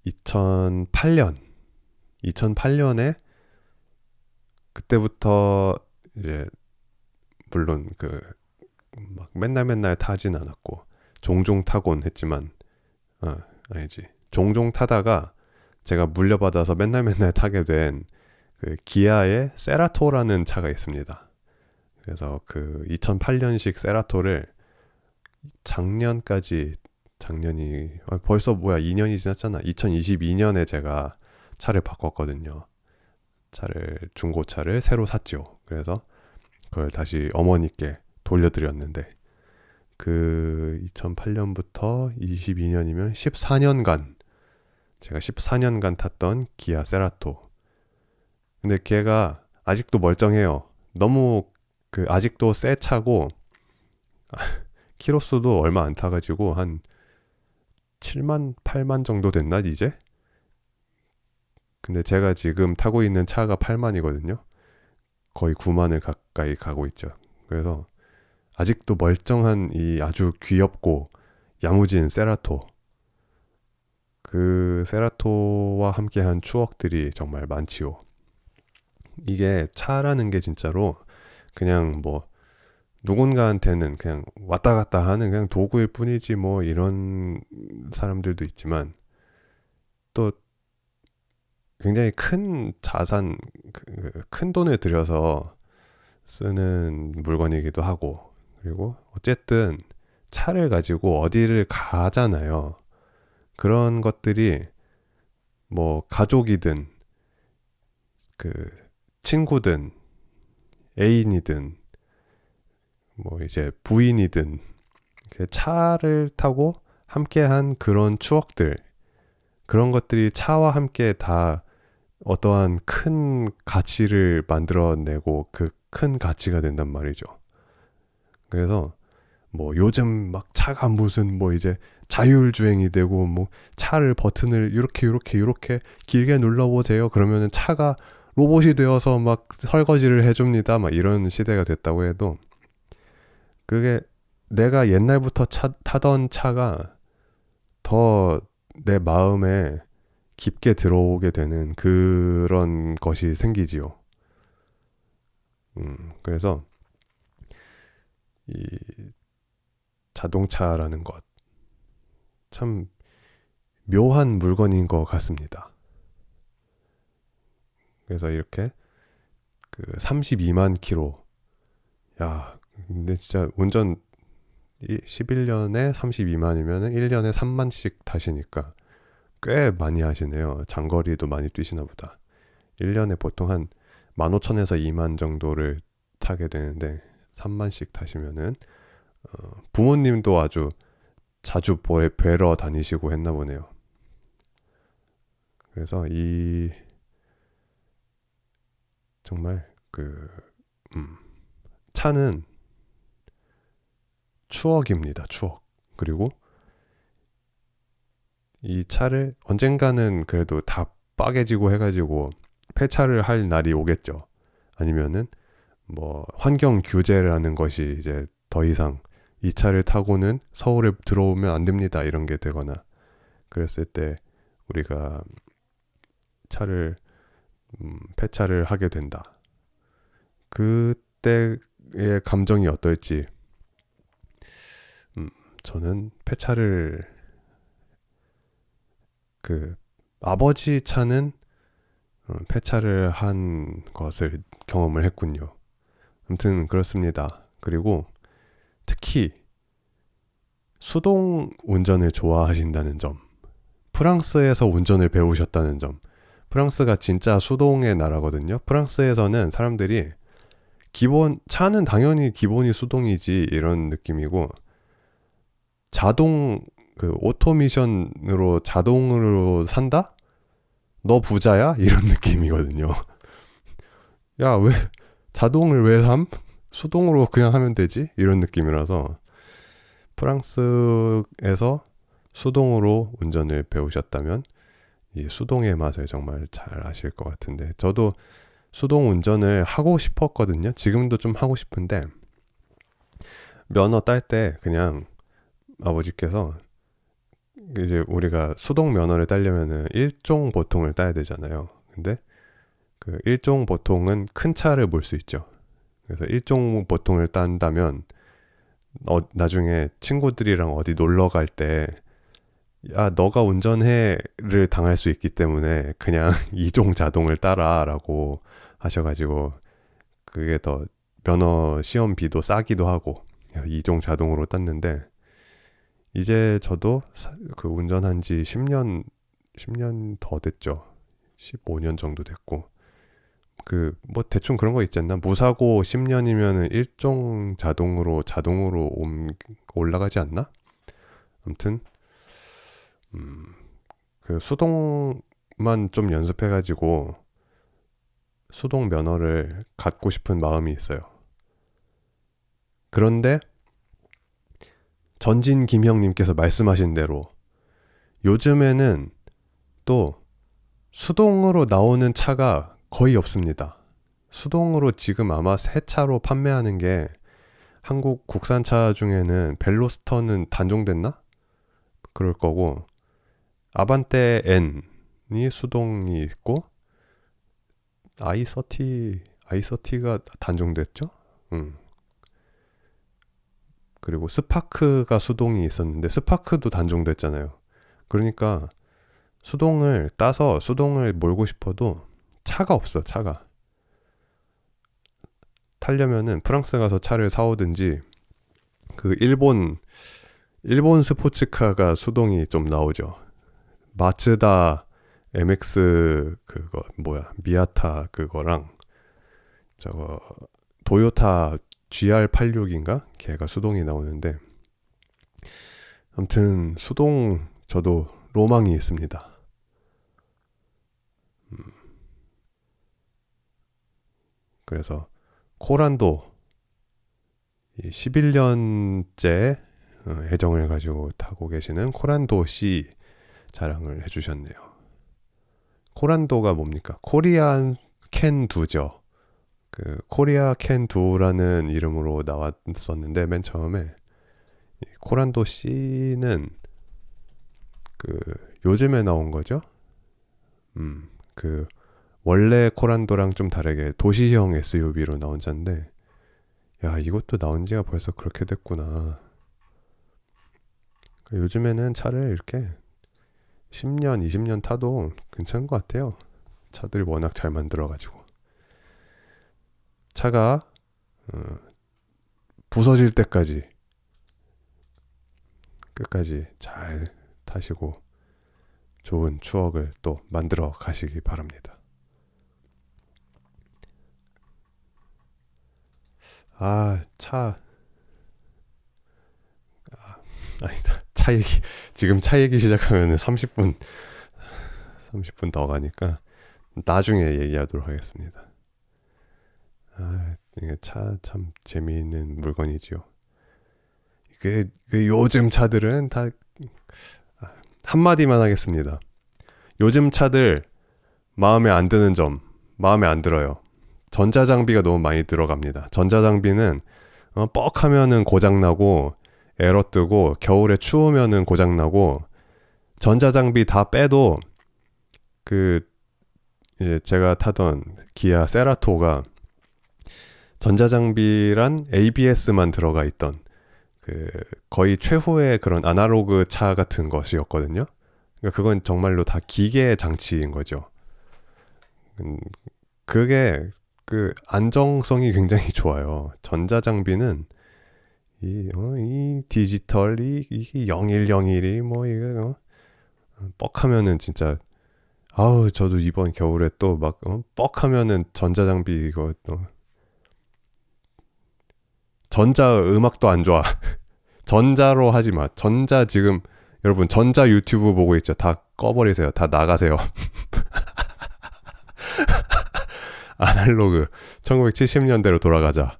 [SPEAKER 1] 2008년에 그때부터 이제 물론 막 맨날 타진 않았고 종종 타곤 했지만 아니지. 종종 타다가 제가 물려받아서 맨날 타게 된 기아의 세라토라는 차가 있습니다. 그래서 2008년식 세라토를 작년이 벌써 2년이 지났잖아. 2022년에 제가 차를 바꿨거든요. 중고차를 새로 샀죠. 그래서 그걸 다시 어머니께 돌려드렸는데 2008년부터 22년이면 14년간 제가 14년간 탔던 기아 세라토. 근데 걔가 아직도 멀쩡해요. 너무 아직도 새 차고 키로수도 얼마 안 타가지고 한 7만 8만 정도 됐나 이제? 근데 제가 지금 타고 있는 차가 8만이거든요. 거의 9만을 가까이 가고 있죠. 그래서 아직도 멀쩡한 이 아주 귀엽고 야무진 세라토. 그 세라토와 함께한 추억들이 정말 많지요. 이게 차라는 게 진짜로 그냥 누군가한테는 그냥 왔다 갔다 하는 그냥 도구일 뿐이지 이런 사람들도 있지만 또 굉장히 큰 자산, 큰 돈을 들여서 쓰는 물건이기도 하고 그리고 어쨌든 차를 가지고 어디를 가잖아요. 그런 것들이 가족이든 친구든 애인이든 이제 부인이든 차를 타고 함께한 그런 추억들 그런 것들이 차와 함께 다 어떠한 큰 가치를 만들어내고 큰 가치가 된단 말이죠. 그래서 요즘 막 차가 무슨 이제 자율주행이 되고 차를 버튼을 이렇게 길게 눌러보세요. 그러면은 차가 로봇이 되어서 막 설거지를 해줍니다. 막 이런 시대가 됐다고 해도 그게 내가 옛날부터 타던 차가 더 내 마음에 깊게 들어오게 되는 그런 것이 생기지요. 그래서 이 자동차라는 것 참 묘한 물건인 것 같습니다. 그래서 이렇게 32만 킬로 야 근데 진짜 운전 11년에 32만이면 1년에 3만씩 타시니까 꽤 많이 하시네요. 장거리도 많이 뛰시나 보다. 1년에 보통 한 15,000에서 2만 정도를 타게 되는데 3만씩 타시면은 부모님도 아주 자주 뵈러 다니시고 했나 보네요. 그래서 정말 차는 추억입니다. 추억. 그리고 이 차를 언젠가는 그래도 다 빠개지고 해가지고 폐차를 할 날이 오겠죠. 아니면은 환경 규제라는 것이 이제 더 이상 이 차를 타고는 서울에 들어오면 안 됩니다. 이런 게 되거나 그랬을 때 우리가 차를 폐차를 하게 된다. 그때의 감정이 어떨지. 저는 폐차를 아버지 차는 폐차를 한 것을 경험을 했군요. 아무튼 그렇습니다. 그리고 특히 수동 운전을 좋아하신다는 점, 프랑스에서 운전을 배우셨다는 점. 프랑스가 진짜 수동의 나라거든요. 프랑스에서는 사람들이 차는 당연히 기본이 수동이지 이런 느낌이고, 오토미션으로 자동으로 산다? 너 부자야? 이런 느낌이거든요. 야, 자동을 왜 삼? 수동으로 그냥 하면 되지? 이런 느낌이라서 프랑스에서 수동으로 운전을 배우셨다면 이 수동의 맛을 정말 잘 아실 것 같은데, 저도 수동 운전을 하고 싶었거든요. 지금도 좀 하고 싶은데, 면허 딸 때 그냥 아버지께서 이제 우리가 수동 면허를 따려면은 일종 보통을 따야 되잖아요. 근데 그 일종 보통은 큰 차를 몰 수 있죠. 그래서 일종 보통을 딴다면 나중에 친구들이랑 어디 놀러 갈 때 야, 너가 운전해를 당할 수 있기 때문에 그냥 이종 자동을 따라 라고 하셔가지고, 그게 더 면허 시험비도 싸기도 하고 이종 자동으로 땄는데, 이제 저도 운전한 지 10년 더 됐죠. 15년 정도 됐고, 뭐 대충 그런 거 있지 않나? 무사고 10년이면은 일종 자동으로 올라가지 않나? 아무튼 수동만 좀 연습해가지고 수동 면허를 갖고 싶은 마음이 있어요. 그런데 전진 김형님께서 말씀하신 대로 요즘에는 또 수동으로 나오는 차가 거의 없습니다. 수동으로 지금 아마 새 차로 판매하는 게 한국 국산차 중에는 벨로스터는 단종됐나? 그럴 거고, 아반떼 N이 수동이 있고, i30가 단종됐죠? 그리고 스파크가 수동이 있었는데 스파크도 단종됐잖아요. 그러니까 수동을 따서 수동을 몰고 싶어도 차가 없어. 차가 타려면은 프랑스 가서 차를 사오든지, 일본 스포츠카가 수동이 좀 나오죠. 마츠다 MX 미아타 그거랑 저거 도요타 GR86인가? 걔가 수동이 나오는데, 아무튼 수동 저도 로망이 있습니다. 그래서 코란도 11년째 애정을 가지고 타고 계시는 코란도 C 자랑을 해주셨네요. 코란도가 뭡니까? 코리안 캔두죠. 코리아 캔두라는 이름으로 나왔었는데, 맨 처음에 코란도 C는 요즘에 나온 거죠. 원래 코란도랑 좀 다르게 도시형 SUV로 나온 차인데, 야, 이것도 나온 지가 벌써 그렇게 됐구나. 요즘에는 차를 이렇게 10년, 20년 타도 괜찮은 것 같아요. 차들이 워낙 잘 만들어가지고. 차가 부서질 때까지 끝까지 잘 타시고 좋은 추억을 또 만들어 가시기 바랍니다. 아니다. 지금 차 얘기 시작하면 30분 더 가니까 나중에 얘기하도록 하겠습니다. 이게 차 참 재미있는 물건이지요. 요즘 차들은 다, 한마디만 하겠습니다. 요즘 차들 마음에 안 드는 점, 마음에 안 들어요. 전자장비가 너무 많이 들어갑니다. 전자장비는 뻑하면은 고장나고 에러 뜨고, 겨울에 추우면은 고장나고, 전자장비 다 빼도 이제 제가 타던 기아 세라토가 전자장비란 ABS만 들어가 있던 그 거의 최후의 그런 아날로그 차 같은 것이었거든요. 그러니까 그건 정말로 다 기계 장치인 거죠. 그게 그 안정성이 굉장히 좋아요. 전자장비는 이 디지털 이 0101이 뭐 이거 뻑하면은 진짜 아우 저도 이번 겨울에 또 막 뻑하면은 전자장비 이거 또 전자 음악도 안 좋아. 전자로 하지 마. 전자 지금 여러분 전자 유튜브 보고 있죠. 다 꺼버리세요. 다 나가세요. 아날로그 1970년대로 돌아가자.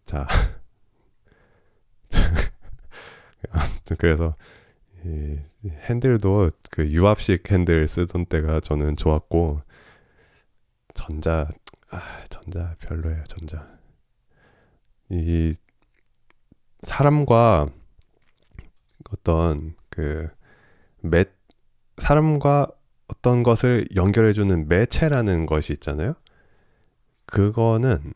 [SPEAKER 1] 자, 그래서 이 핸들도 그 유압식 핸들 쓰던 때가 저는 좋았고 전자 별로예요. 전자 이 사람과 어떤 사람과 어떤 것을 연결해주는 매체라는 것이 있잖아요. 그거는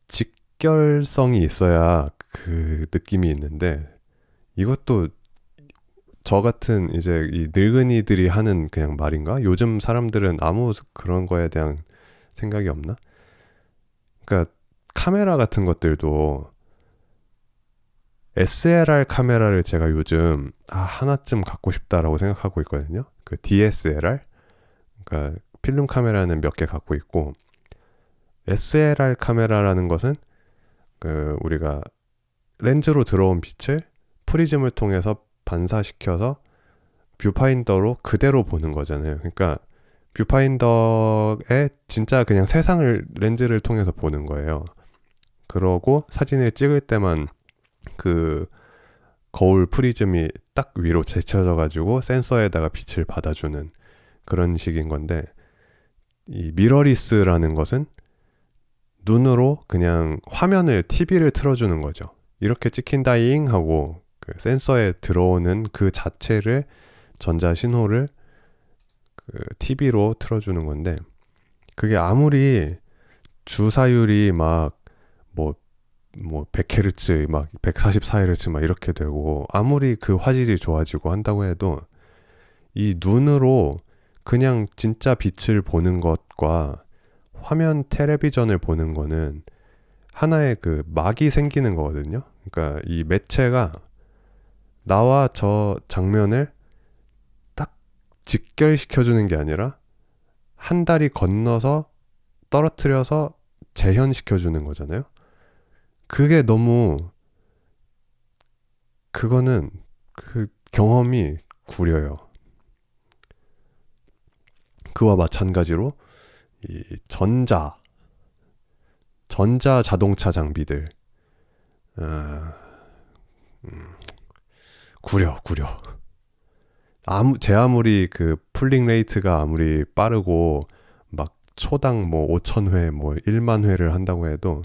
[SPEAKER 1] 직결성이 있어야 그 느낌이 있는데 이것도 저 같은 이제 이 늙은이들이 하는 그냥 말인가? 요즘 사람들은 아무 그런 거에 대한 생각이 없나? 그러니까 카메라 같은 것들도 SLR 카메라를 제가 요즘 하나쯤 갖고 싶다라고 생각하고 있거든요. 그 DSLR, 그러니까 필름 카메라는 몇 개 갖고 있고 SLR 카메라라는 것은 그 우리가 렌즈로 들어온 빛을 프리즘을 통해서 반사시켜서 뷰파인더로 그대로 보는 거잖아요. 그러니까 뷰파인더에 진짜 그냥 세상을 렌즈를 통해서 보는 거예요. 그러고 사진을 찍을 때만 그 거울 프리즘이 딱 위로 제쳐져 가지고 센서에다가 빛을 받아주는 그런 식인 건데 이 미러리스라는 것은 눈으로 그냥 화면을 TV를 틀어주는 거죠. 이렇게 찍힌다잉 하고 그 센서에 들어오는 그 자체를 전자 신호를 그 TV로 틀어주는 건데 그게 아무리 주사율이 뭐 100Hz 막 144Hz 막 이렇게 되고 아무리 그 화질이 좋아지고 한다고 해도 이 눈으로 그냥 진짜 빛을 보는 것과 화면 텔레비전을 보는 거는 하나의 그 막이 생기는 거거든요. 그러니까 이 매체가 나와 저 장면을 딱 직결시켜주는 게 아니라 한 다리 건너서 떨어뜨려서 재현시켜주는 거잖아요. 그게 너무 그거는 그 경험이 구려요. 그와 마찬가지로 이 전자 자동차 장비들 구려. 제 아무리 그 풀링 레이트가 아무리 빠르고 막 초당 뭐 5,000회 뭐 1만 회를 한다고 해도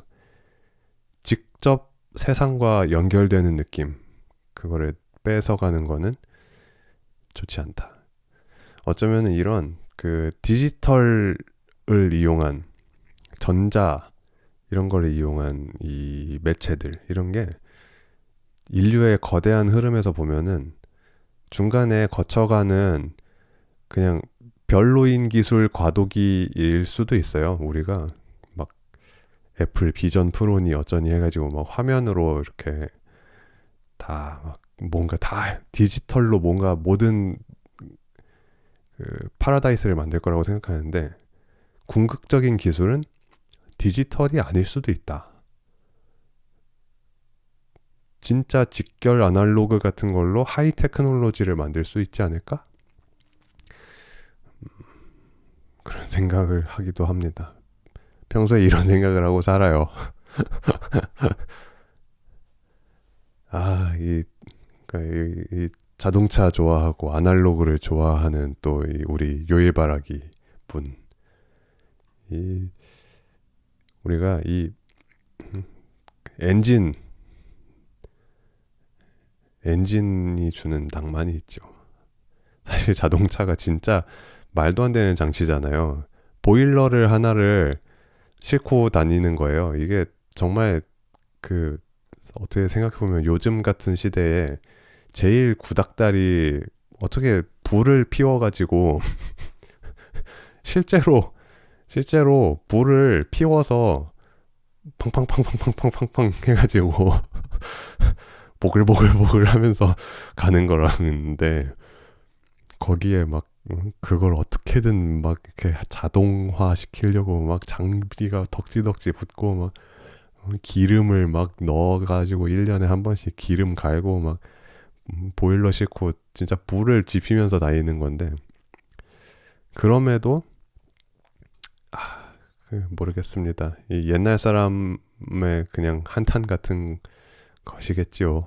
[SPEAKER 1] 직접 세상과 연결되는 느낌 그거를 뺏어가는 거는 좋지 않다. 어쩌면 이런 그 디지털을 이용한 전자 이런 거를 이용한 이 매체들 이런 게 인류의 거대한 흐름에서 보면은 중간에 거쳐가는 그냥 별로인 기술 과도기일 수도 있어요. 우리가 막 애플 비전 프로니 어쩌니 해가지고 막 화면으로 이렇게 다 막 뭔가 다 디지털로 뭔가 모든 그 파라다이스를 만들 거라고 생각하는데 궁극적인 기술은 디지털이 아닐 수도 있다. 진짜 직결 아날로그 같은 걸로 하이 테크놀로지를 만들 수 있지 않을까? 그런 생각을 하기도 합니다. 평소에 이런 생각을 하고 살아요. 이 자동차 좋아하고 아날로그를 좋아하는 또 우리 요일바라기 분. 우리가 이 엔진이 주는 낭만이 있죠. 사실 자동차가 진짜 말도 안 되는 장치잖아요. 보일러를 하나를 싣고 다니는 거예요. 이게 정말 그 어떻게 생각해보면 요즘 같은 시대에 제일 구닥다리 어떻게 불을 피워가지고 실제로 불을 피워서 팡팡팡팡팡팡팡 해가지고 보글보글보글 하면서 가는 거라는데 거기에 막 그걸 어떻게든 막 이렇게 자동화 시키려고 막 장비가 덕지덕지 붙고 막 기름을 막 넣어가지고 1년에 한 번씩 기름 갈고 막 보일러 싣고 진짜 불을 지피면서 다니는 건데 그럼에도 모르겠습니다. 이 옛날 사람의 그냥 한탄 같은 것이겠지요.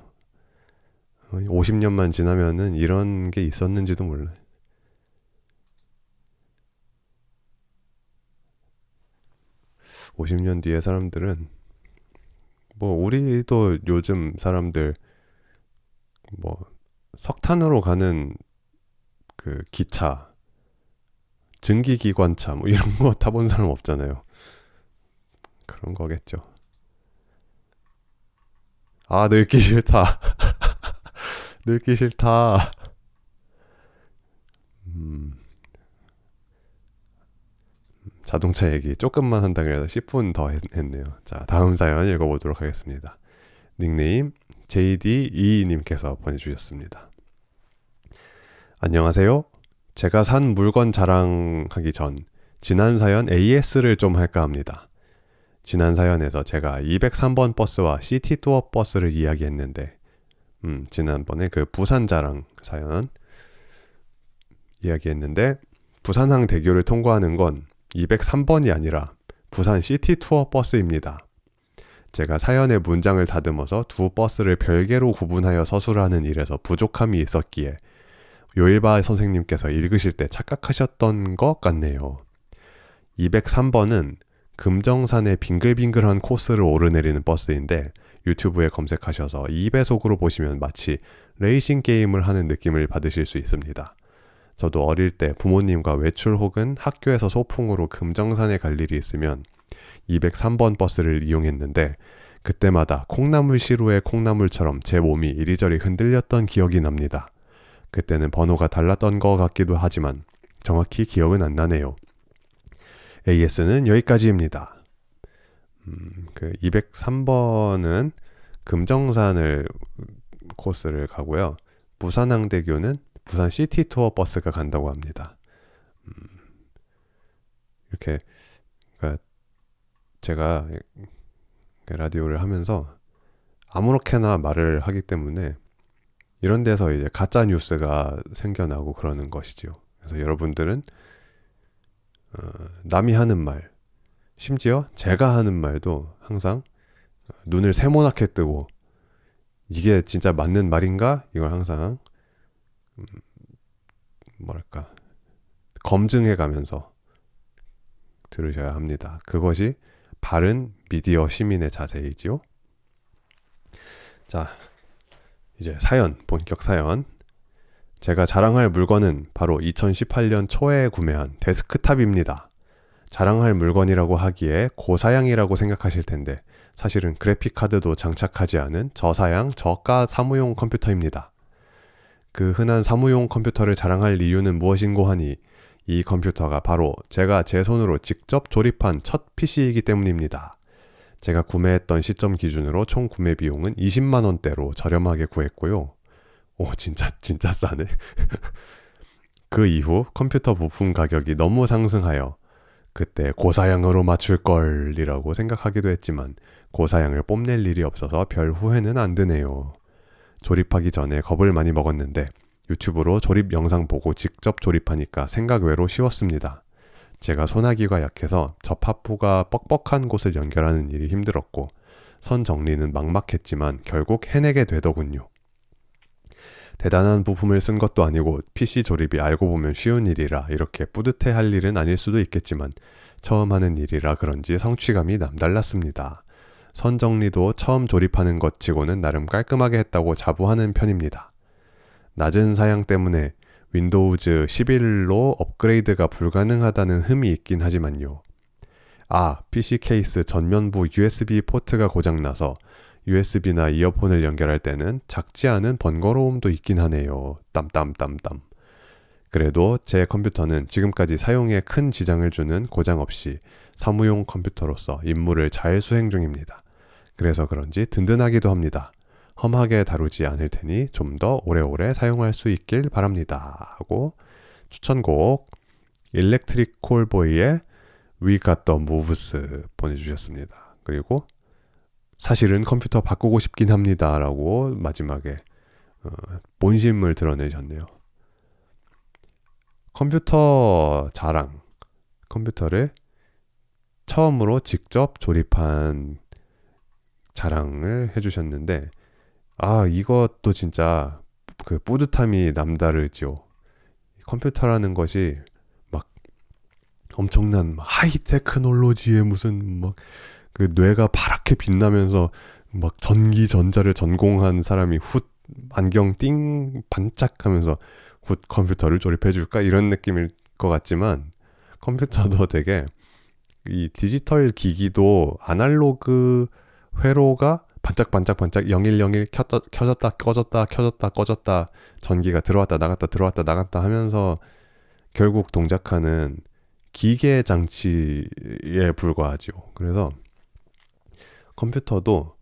[SPEAKER 1] 50년만 지나면은 이런 게 있었는지도 몰라요. 50년 뒤에 사람들은 뭐 우리도 요즘 사람들 뭐 석탄으로 가는 그 기차, 증기기관차 뭐 이런 거 타본 사람 없잖아요. 그런 거겠죠. 아, 늙기 싫다. 늙기 싫다. 자동차 얘기 조금만 한다 그래서 10분 더 했네요. 자, 다음 사연 읽어보도록 하겠습니다. 닉네임 JD22님께서 보내주셨습니다. 안녕하세요. 제가 산 물건 자랑하기 전 지난 사연 AS를 좀 할까 합니다. 지난 사연에서 제가 203번 버스와 시티 투어 버스를 이야기했는데 지난번에 그 부산 자랑 사연 이야기했는데 부산항 대교를 통과하는 건 203번이 아니라 부산 시티 투어 버스입니다. 제가 사연의 문장을 다듬어서 두 버스를 별개로 구분하여 서술하는 일에서 부족함이 있었기에 요일바 선생님께서 읽으실 때 착각하셨던 것 같네요. 203번은 금정산의 빙글빙글한 코스를 오르내리는 버스인데 유튜브에 검색하셔서 2배속으로 보시면 마치 레이싱 게임을 하는 느낌을 받으실 수 있습니다. 저도 어릴 때 부모님과 외출 혹은 학교에서 소풍으로 금정산에 갈 일이 있으면 203번 버스를 이용했는데 그때마다 콩나물 시루의 콩나물처럼 제 몸이 이리저리 흔들렸던 기억이 납니다. 그때는 번호가 달랐던 것 같기도 하지만 정확히 기억은 안 나네요. AS는 여기까지입니다. 그 203번은 금정산을 코스를 가고요. 부산항대교는 부산 시티 투어 버스가 간다고 합니다. 이렇게 그러니까 제가 라디오를 하면서 아무렇게나 말을 하기 때문에 이런 데서 이제 가짜 뉴스가 생겨나고 그러는 것이죠. 그래서 여러분들은 남이 하는 말, 심지어 제가 하는 말도 항상 눈을 세모나게 뜨고 이게 진짜 맞는 말인가? 이걸 항상 뭐랄까 검증해 가면서 들으셔야 합니다. 그것이 바른 미디어 시민의 자세이지요. 자, 이제 사연, 본격 사연. 제가 자랑할 물건은 바로 2018년 초에 구매한 데스크탑입니다. 자랑할 물건이라고 하기에 고사양이라고 생각하실 텐데 사실은 그래픽카드도 장착하지 않은 저사양 저가 사무용 컴퓨터입니다. 그 흔한 사무용 컴퓨터를 자랑할 이유는 무엇인고 하니 이 컴퓨터가 바로 제가 제 손으로 직접 조립한 첫 PC이기 때문입니다. 제가 구매했던 시점 기준으로 총 구매 비용은 20만 원대로 저렴하게 구했고요. 오, 진짜 싸네. 그 이후 컴퓨터 부품 가격이 너무 상승하여 그때 고사양으로 맞출 걸이라고 생각하기도 했지만 고사양을 뽐낼 일이 없어서 별 후회는 안 드네요. 조립하기 전에 겁을 많이 먹었는데 유튜브로 조립 영상 보고 직접 조립하니까 생각 외로 쉬웠습니다. 제가 소나기가 약해서 접합부가 뻑뻑한 곳을 연결하는 일이 힘들었고 선 정리는 막막했지만 결국 해내게 되더군요. 대단한 부품을 쓴 것도 아니고 PC 조립이 알고 보면 쉬운 일이라 이렇게 뿌듯해 할 일은 아닐 수도 있겠지만 처음 하는 일이라 그런지 성취감이 남달랐습니다. 선 정리도 처음 조립하는 것 치고는 나름 깔끔하게 했다고 자부하는 편입니다. 낮은 사양 때문에 윈도우즈 11로 업그레이드가 불가능하다는 흠이 있긴 하지만요. PC 케이스 전면부 USB 포트가 고장나서 USB나 이어폰을 연결할 때는 작지 않은 번거로움도 있긴 하네요. 땀땀땀땀. 그래도 제 컴퓨터는 지금까지 사용에 큰 지장을 주는 고장 없이 사무용 컴퓨터로서 임무를 잘 수행 중입니다. 그래서 그런지 든든하기도 합니다. 험하게 다루지 않을 테니 좀 더 오래오래 사용할 수 있길 바랍니다. 하고 추천곡 일렉트릭 콜보이의 We Got The Moves 보내주셨습니다. 그리고 사실은 컴퓨터 바꾸고 싶긴 합니다. 라고 마지막에 본심을 드러내셨네요. 컴퓨터 자랑, 컴퓨터를 처음으로 직접 조립한 자랑을 해주셨는데 이것도 진짜 그 뿌듯함이 남다르죠. 컴퓨터라는 것이 막 엄청난 하이테크놀로지의 무슨 막 그 뇌가 파랗게 빛나면서 막 전기 전자를 전공한 사람이 훗 안경 띵 반짝하면서 훗 컴퓨터를 조립해줄까 이런 느낌일 것 같지만 컴퓨터도 되게 이 디지털 기기도 아날로그 회로가 반짝반짝반짝 0101 켜졌다 꺼졌다 켜졌다 꺼졌다 전기가 들어왔다 나갔다 하면서 결국 동작하는 기계 장치에 불과하죠. 그래서 컴퓨터도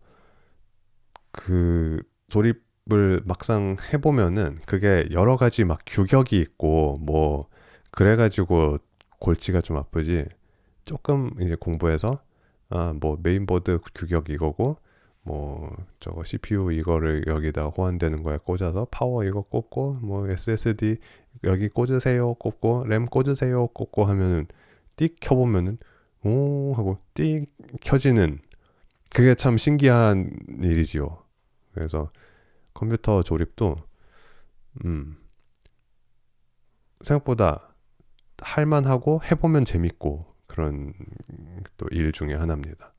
[SPEAKER 1] 그 조립을 막상 해보면은 그게 여러 가지 막 규격이 있고 뭐 그래가지고 골치가 좀 아프지. 조금 이제 공부해서 뭐 메인보드 규격 이거고 뭐 저거 CPU 이거를 여기다 호환되는 거에 꽂아서 파워 이거 꽂고 뭐 SSD 여기 꽂으세요 꽂고 램 꽂으세요 꽂고 하면은 띡 켜보면은 오 하고 띡 켜지는 그게 참 신기한 일이지요. 그래서 컴퓨터 조립도 생각보다 할만하고 해보면 재밌고 그런 또 일 중에 하나입니다.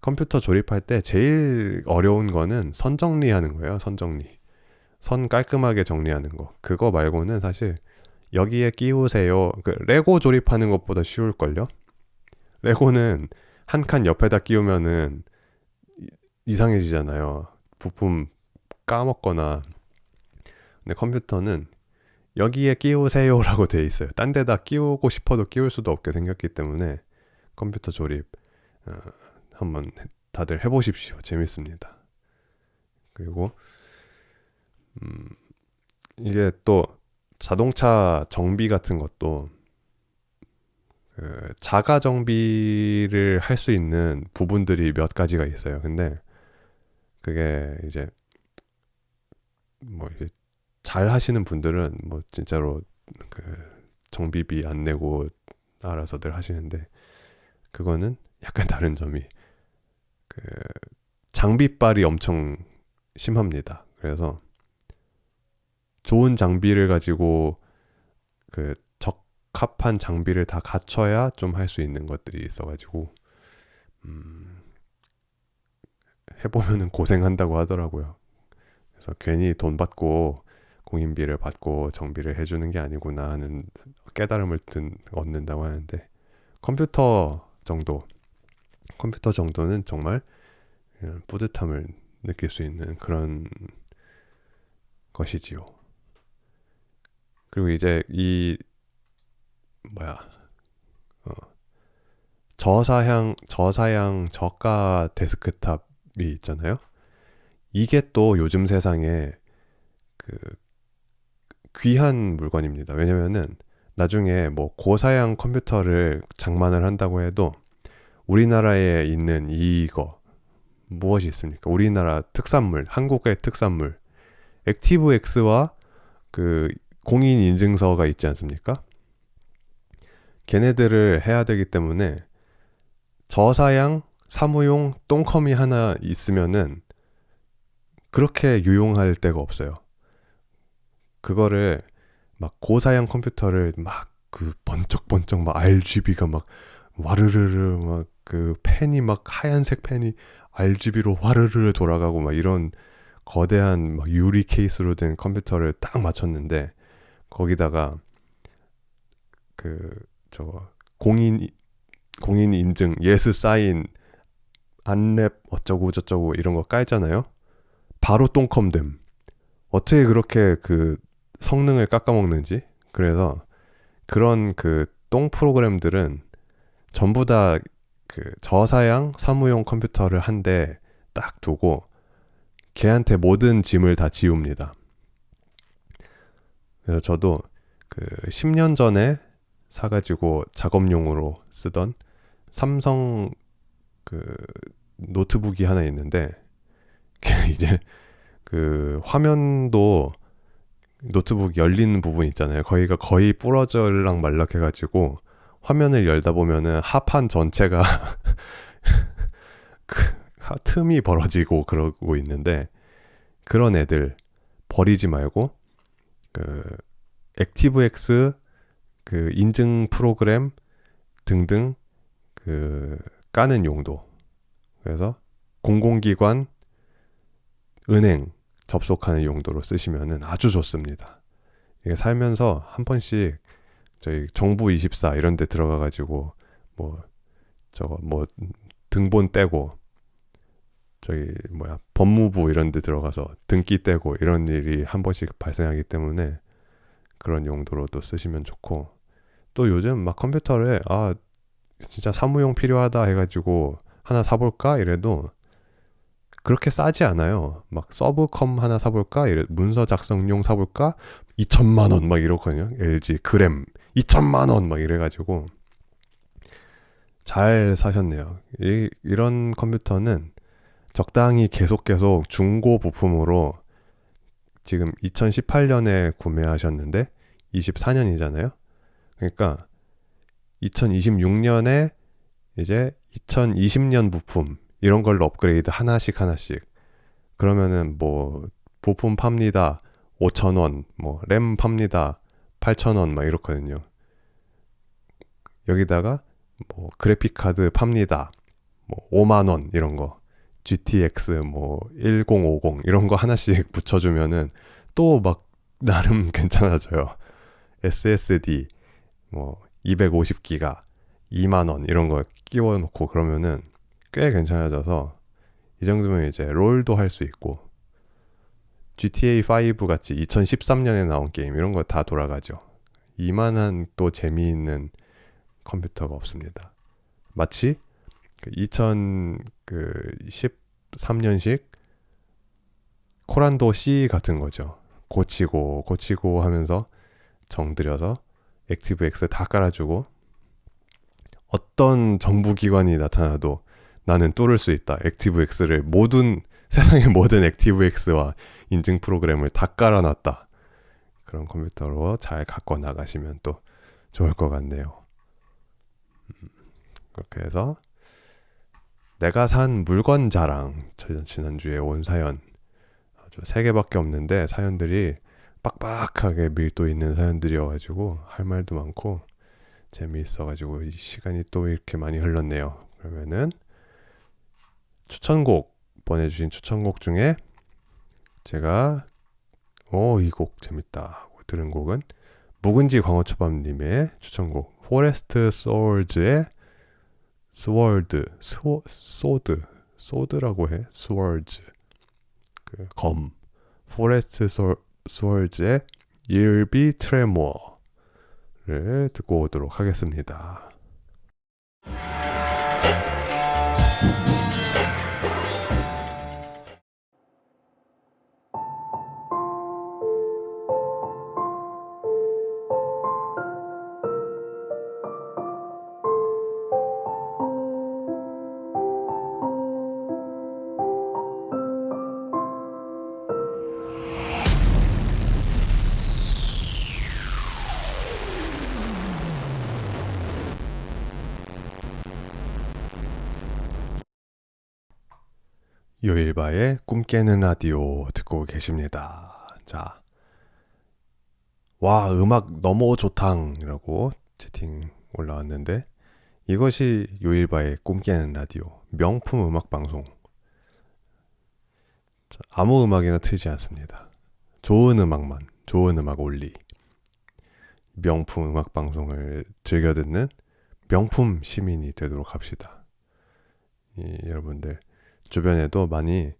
[SPEAKER 1] 컴퓨터 조립할 때 제일 어려운 거는 선 정리하는 거예요. 선 정리. 선 깔끔하게 정리하는 거. 그거 말고는 사실 여기에 끼우세요. 그 레고 조립하는 것보다 쉬울걸요? 레고는 한 칸 옆에다 끼우면은 이상해지잖아요. 부품 까먹거나. 근데 컴퓨터는 여기에 끼우세요라고 돼 있어요. 딴 데다 끼우고 싶어도 끼울 수도 없게 생겼기 때문에 컴퓨터 조립 한번 다들 해보십시오. 재밌습니다. 그리고 이게 또 자동차 정비 같은 것도 자가 정비를 할 수 있는 부분들이 몇 가지가 있어요. 근데 그게 이제 뭐 이제 잘 하시는 분들은 뭐 진짜로 그 정비비 안 내고 알아서들 하시는데 그거는 약간 다른 점이 그 장비빨이 엄청 심합니다. 그래서 좋은 장비를 가지고 그 적합한 장비를 다 갖춰야 좀 할 수 있는 것들이 있어가지고 해보면은 고생한다고 하더라고요. 그래서 괜히 돈 받고 공인비를 받고 정비를 해주는 게 아니구나 하는 깨달음을 얻는다고 하는데 컴퓨터 정도는 정말 뿌듯함을 느낄 수 있는 그런 것이지요. 그리고 이제 이 저사양 저가 데스크탑이 있잖아요. 이게 또 요즘 세상에 그 귀한 물건입니다. 왜냐면은 나중에 뭐 고사양 컴퓨터를 장만을 한다고 해도 우리나라에 있는 이거 무엇이 있습니까? 우리나라 특산물, 한국의 특산물 액티브엑스와 그 공인 인증서가 있지 않습니까? 걔네들을 해야 되기 때문에 저사양 사무용 똥컴이 하나 있으면은 그렇게 유용할 데가 없어요. 그거를 막 고사양 컴퓨터를 막 그 번쩍번쩍 막 RGB가 막 와르르르 막 그 펜이 막 하얀색 펜이 RGB로 와르르르 돌아가고 막 이런 거대한 막 유리 케이스로 된 컴퓨터를 딱 맞췄는데 거기다가 그 저거 공인 인증 예스 사인 안랩 어쩌고 저쩌고 이런 거 깔잖아요. 바로 똥컴됨. 어떻게 그렇게 그 성능을 깎아먹는지. 그래서 그런 그 똥 프로그램들은 전부 다 그 저사양 사무용 컴퓨터를 한 대 딱 두고 걔한테 모든 짐을 다 지웁니다. 그래서 저도 그 10년 전에 사가지고 작업용으로 쓰던 삼성 그 노트북이 하나 있는데 이제 그 화면도 노트북 열리는 부분 있잖아요. 거기가 거의 부러질랑 말락 해가지고 화면을 열다 보면은 하판 전체가 그 틈이 벌어지고 그러고 있는데 그런 애들 버리지 말고 그 액티브엑스 그 인증 프로그램 등등 그 까는 용도. 그래서 공공기관, 은행 접속하는 용도로 쓰시면은 아주 좋습니다. 이게 살면서 한 번씩 저희 정부24 이런 데 들어가 가지고 뭐 저거 뭐 등본 떼고 저희 뭐야 법무부 이런 데 들어가서 등기 떼고 이런 일이 한 번씩 발생하기 때문에 그런 용도로도 쓰시면 좋고, 또 요즘 막 컴퓨터를 진짜 사무용 필요하다 해가지고 하나 사볼까 이래도 그렇게 싸지 않아요. 막 서브컴 하나 사볼까 이래, 문서 작성용 사볼까 2천만 원 막 이러거든요. LG 그램 2천만 원 막 이래가지고 잘 사셨네요. 이런 컴퓨터는 적당히 계속 중고 부품으로 지금 2018년에 구매하셨는데 24년이잖아요. 그러니까 2026년에 이제 2020년 부품 이런 걸로 업그레이드 하나씩 그러면은 뭐 부품 팝니다 5,000원, 뭐 램 팝니다 8,000원 막 이렇거든요. 여기다가 뭐 그래픽 카드 팝니다 뭐 5만 원 이런 거, GTX 뭐 1050 이런 거 하나씩 붙여주면은 또 막 나름 괜찮아져요. SSD 뭐 250기가 2만 원 이런 거 끼워 놓고 그러면은 꽤 괜찮아져서 이 정도면 이제 롤도 할 수 있고 GTA 5 같이 2013년에 나온 게임 이런 거 다 돌아가죠. 이만한 또 재미있는 컴퓨터가 없습니다. 마치 2013년식 코란도 C 같은 거죠. 고치고 하면서 정들여서 액티브엑스 다 깔아주고 어떤 정부기관이 나타나도 나는 뚫을 수 있다. 액티브엑스를 세상의 모든 액티브엑스와 인증 프로그램을 다 깔아놨다. 그런 컴퓨터로 잘 갖고 나가시면 또 좋을 것 같네요. 그렇게 해서 내가 산 물건 자랑, 지난주에 온 사연 아주 3개밖에 없는데 사연들이 빡빡하게 밀도 있는 사연들이어가지고 할 말도 많고 재미있어가지고 이 시간이 또 이렇게 많이 흘렀네요. 그러면은 보내주신 추천곡 중에 제가 이 곡 재밌다 하고 들은 곡은 묵은지 광어초밥님의 추천곡 포레스트 소울즈의 소드라고 해. 스월즈 그 검. 포레스트 소울즈의 You'll Be Tremore를 듣고 오도록 하겠습니다. 요일바의 꿈 깨는 라디오 듣고 계십니다. 자, 와 음악 너무 좋탕이라고 채팅 올라왔는데 이것이 요일바의 꿈 깨는 라디오 명품 음악 방송. 자, 아무 음악이나 틀지 않습니다. 좋은 음악만, 좋은 음악 올리. 명품 음악 방송을 즐겨 듣는 명품 시민이 되도록 합시다. 여러분들 주변에도 많이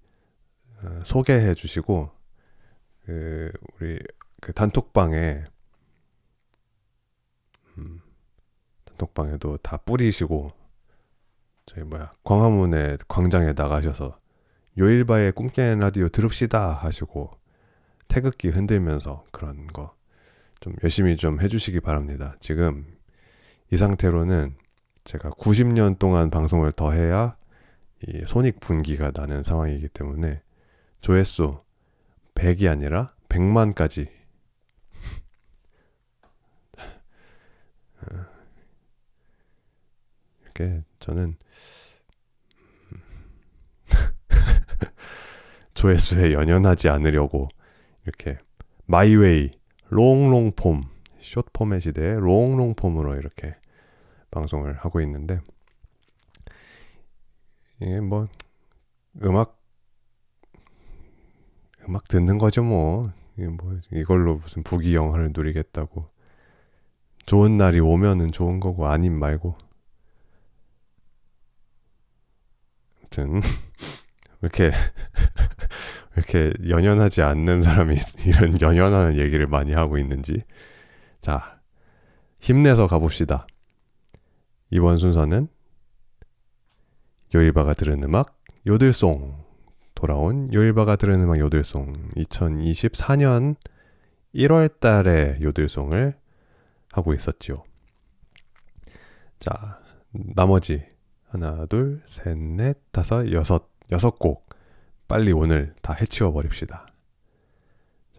[SPEAKER 1] 소개해 주시고 우리 그 단톡방에도 다 뿌리시고 저희 광화문에 광장에 나가셔서 요일바의 꿈깨는 라디오 들읍시다 하시고 태극기 흔들면서 그런 거 좀 열심히 좀 해주시기 바랍니다. 지금 이 상태로는 제가 90년 동안 방송을 더 해야 이 손익분기가 나는 상황이기 때문에 조회수 100이 아니라 100만까지 이렇게 저는 조회수에 연연하지 않으려고 이렇게 마이웨이 롱폼 숏폼의 시대에 롱폼으로 이렇게 방송을 하고 있는데 이게 음악 듣는 거죠 뭐. 이걸로 무슨 부귀영화를 누리겠다고. 좋은 날이 오면은 좋은 거고 아님 말고. 아무튼 왜 이렇게 연연하지 않는 사람이 이런 연연하는 얘기를 많이 하고 있는지. 자, 힘내서 가봅시다. 이번 순서는 요일바가 들은 음악 요들송. 돌아온 요일바가 들은 음악 요들송 2024년 1월 달에 요들송을 하고 있었죠. 자, 나머지 하나, 둘, 셋, 넷, 다섯, 여섯 곡 빨리 오늘 다 해치워 버립시다.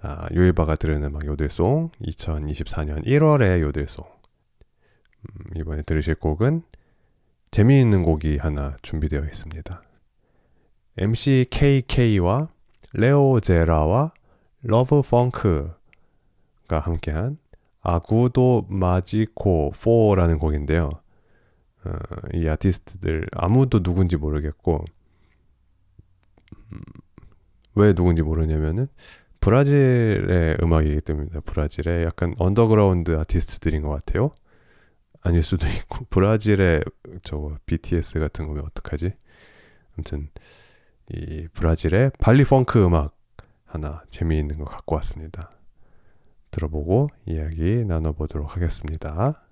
[SPEAKER 1] 자, 요일바가 들은 음악 요들송 2024년 1월의 요들송. 이번에 들으실 곡은 재미있는 곡이 하나 준비되어 있습니다. MC KK와 레오제라와 러브 펑크가 함께한 아구도 마지코 4라는 곡인데요. 이 아티스트들 아무도 누군지 모르겠고 왜 누군지 모르냐면은 브라질의 음악이기 때문입니다. 브라질의 약간 언더그라운드 아티스트들인 것 같아요. 아닐 수도 있고 브라질의 저거 BTS 같은 거면 어떡하지? 아무튼 이 브라질의 발리 펑크 음악 하나 재미있는 거 갖고 왔습니다. 들어보고 이야기 나눠보도록 하겠습니다.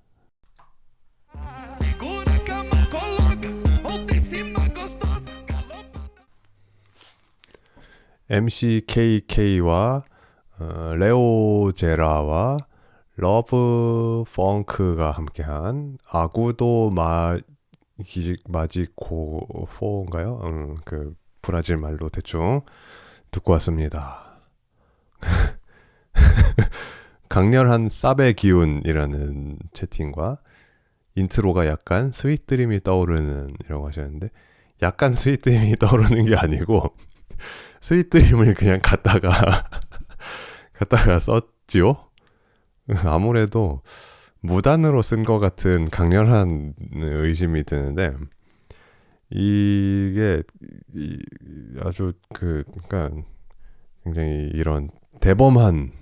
[SPEAKER 1] MC KK와 레오제라와 러브 펑크가 함께한 아구도 마지코 4인가요? 그 브라질 말로 대충 듣고 왔습니다. 강렬한 쌉의 기운이라는 채팅과 인트로가 약간 스윗 드림이 떠오르는 이라고 하셨는데 약간 스윗 드림이 떠오르는 게 아니고 스윗 드림을 그냥 갖다가 썼지요. 아무래도 무단으로 쓴 것 같은 강렬한 의심이 드는데 이게 아주 그러니까 굉장히 이런 대범한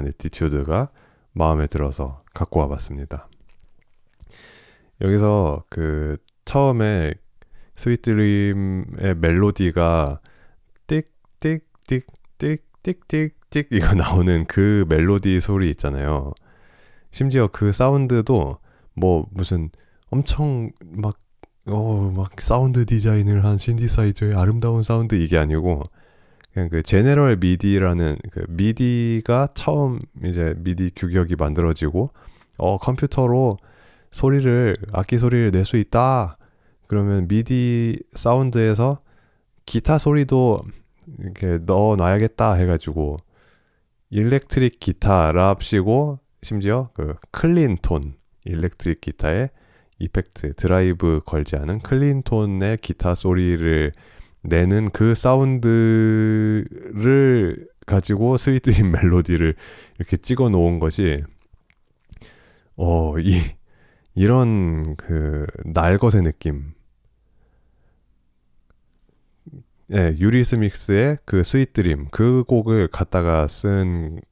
[SPEAKER 1] 에티튜드가 마음에 들어서 갖고 와봤습니다. 여기서 그 처음에 스윗 드림의 멜로디가 띡띡띡띡띡띡띡 이거 나오는 그 멜로디 소리 있잖아요. 심지어 그 사운드도 무슨 엄청 막 사운드 디자인을 한 신디사이저의 아름다운 사운드 이게 아니고 그냥 그 제네럴 미디라는 그 미디가 처음 이제 미디 규격이 만들어지고 컴퓨터로 악기 소리를 낼 수 있다. 그러면 미디 사운드에서 기타 소리도 이렇게 넣어놔야겠다 해가지고 일렉트릭 기타랍시고 심지어 그 클린 톤 일렉트릭 기타에 이펙트 드라이브 걸지 않은 클린 톤의 기타 소리를 내는 그 사운드를 가지고 스윗 드림 멜로디를 이렇게 찍어 놓은 것이 이런 그 날것의 느낌. 네, 유리스믹스의 그 스윗 드림 그 곡을 갖다가 쓴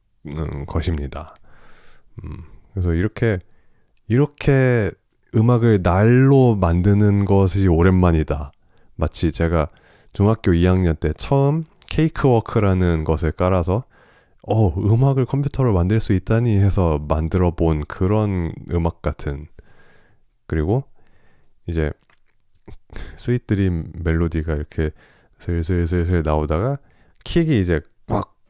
[SPEAKER 1] 것입니다. 그래서 이렇게 음악을 날로 만드는 것이 오랜만이다. 마치 제가 중학교 2학년 때 처음 케이크워크라는 것을 깔아서 음악을 컴퓨터로 만들 수 있다니 해서 만들어 본 그런 음악 같은. 그리고 이제 스윗 드림 멜로디가 이렇게 슬슬슬슬 나오다가 킥이 이제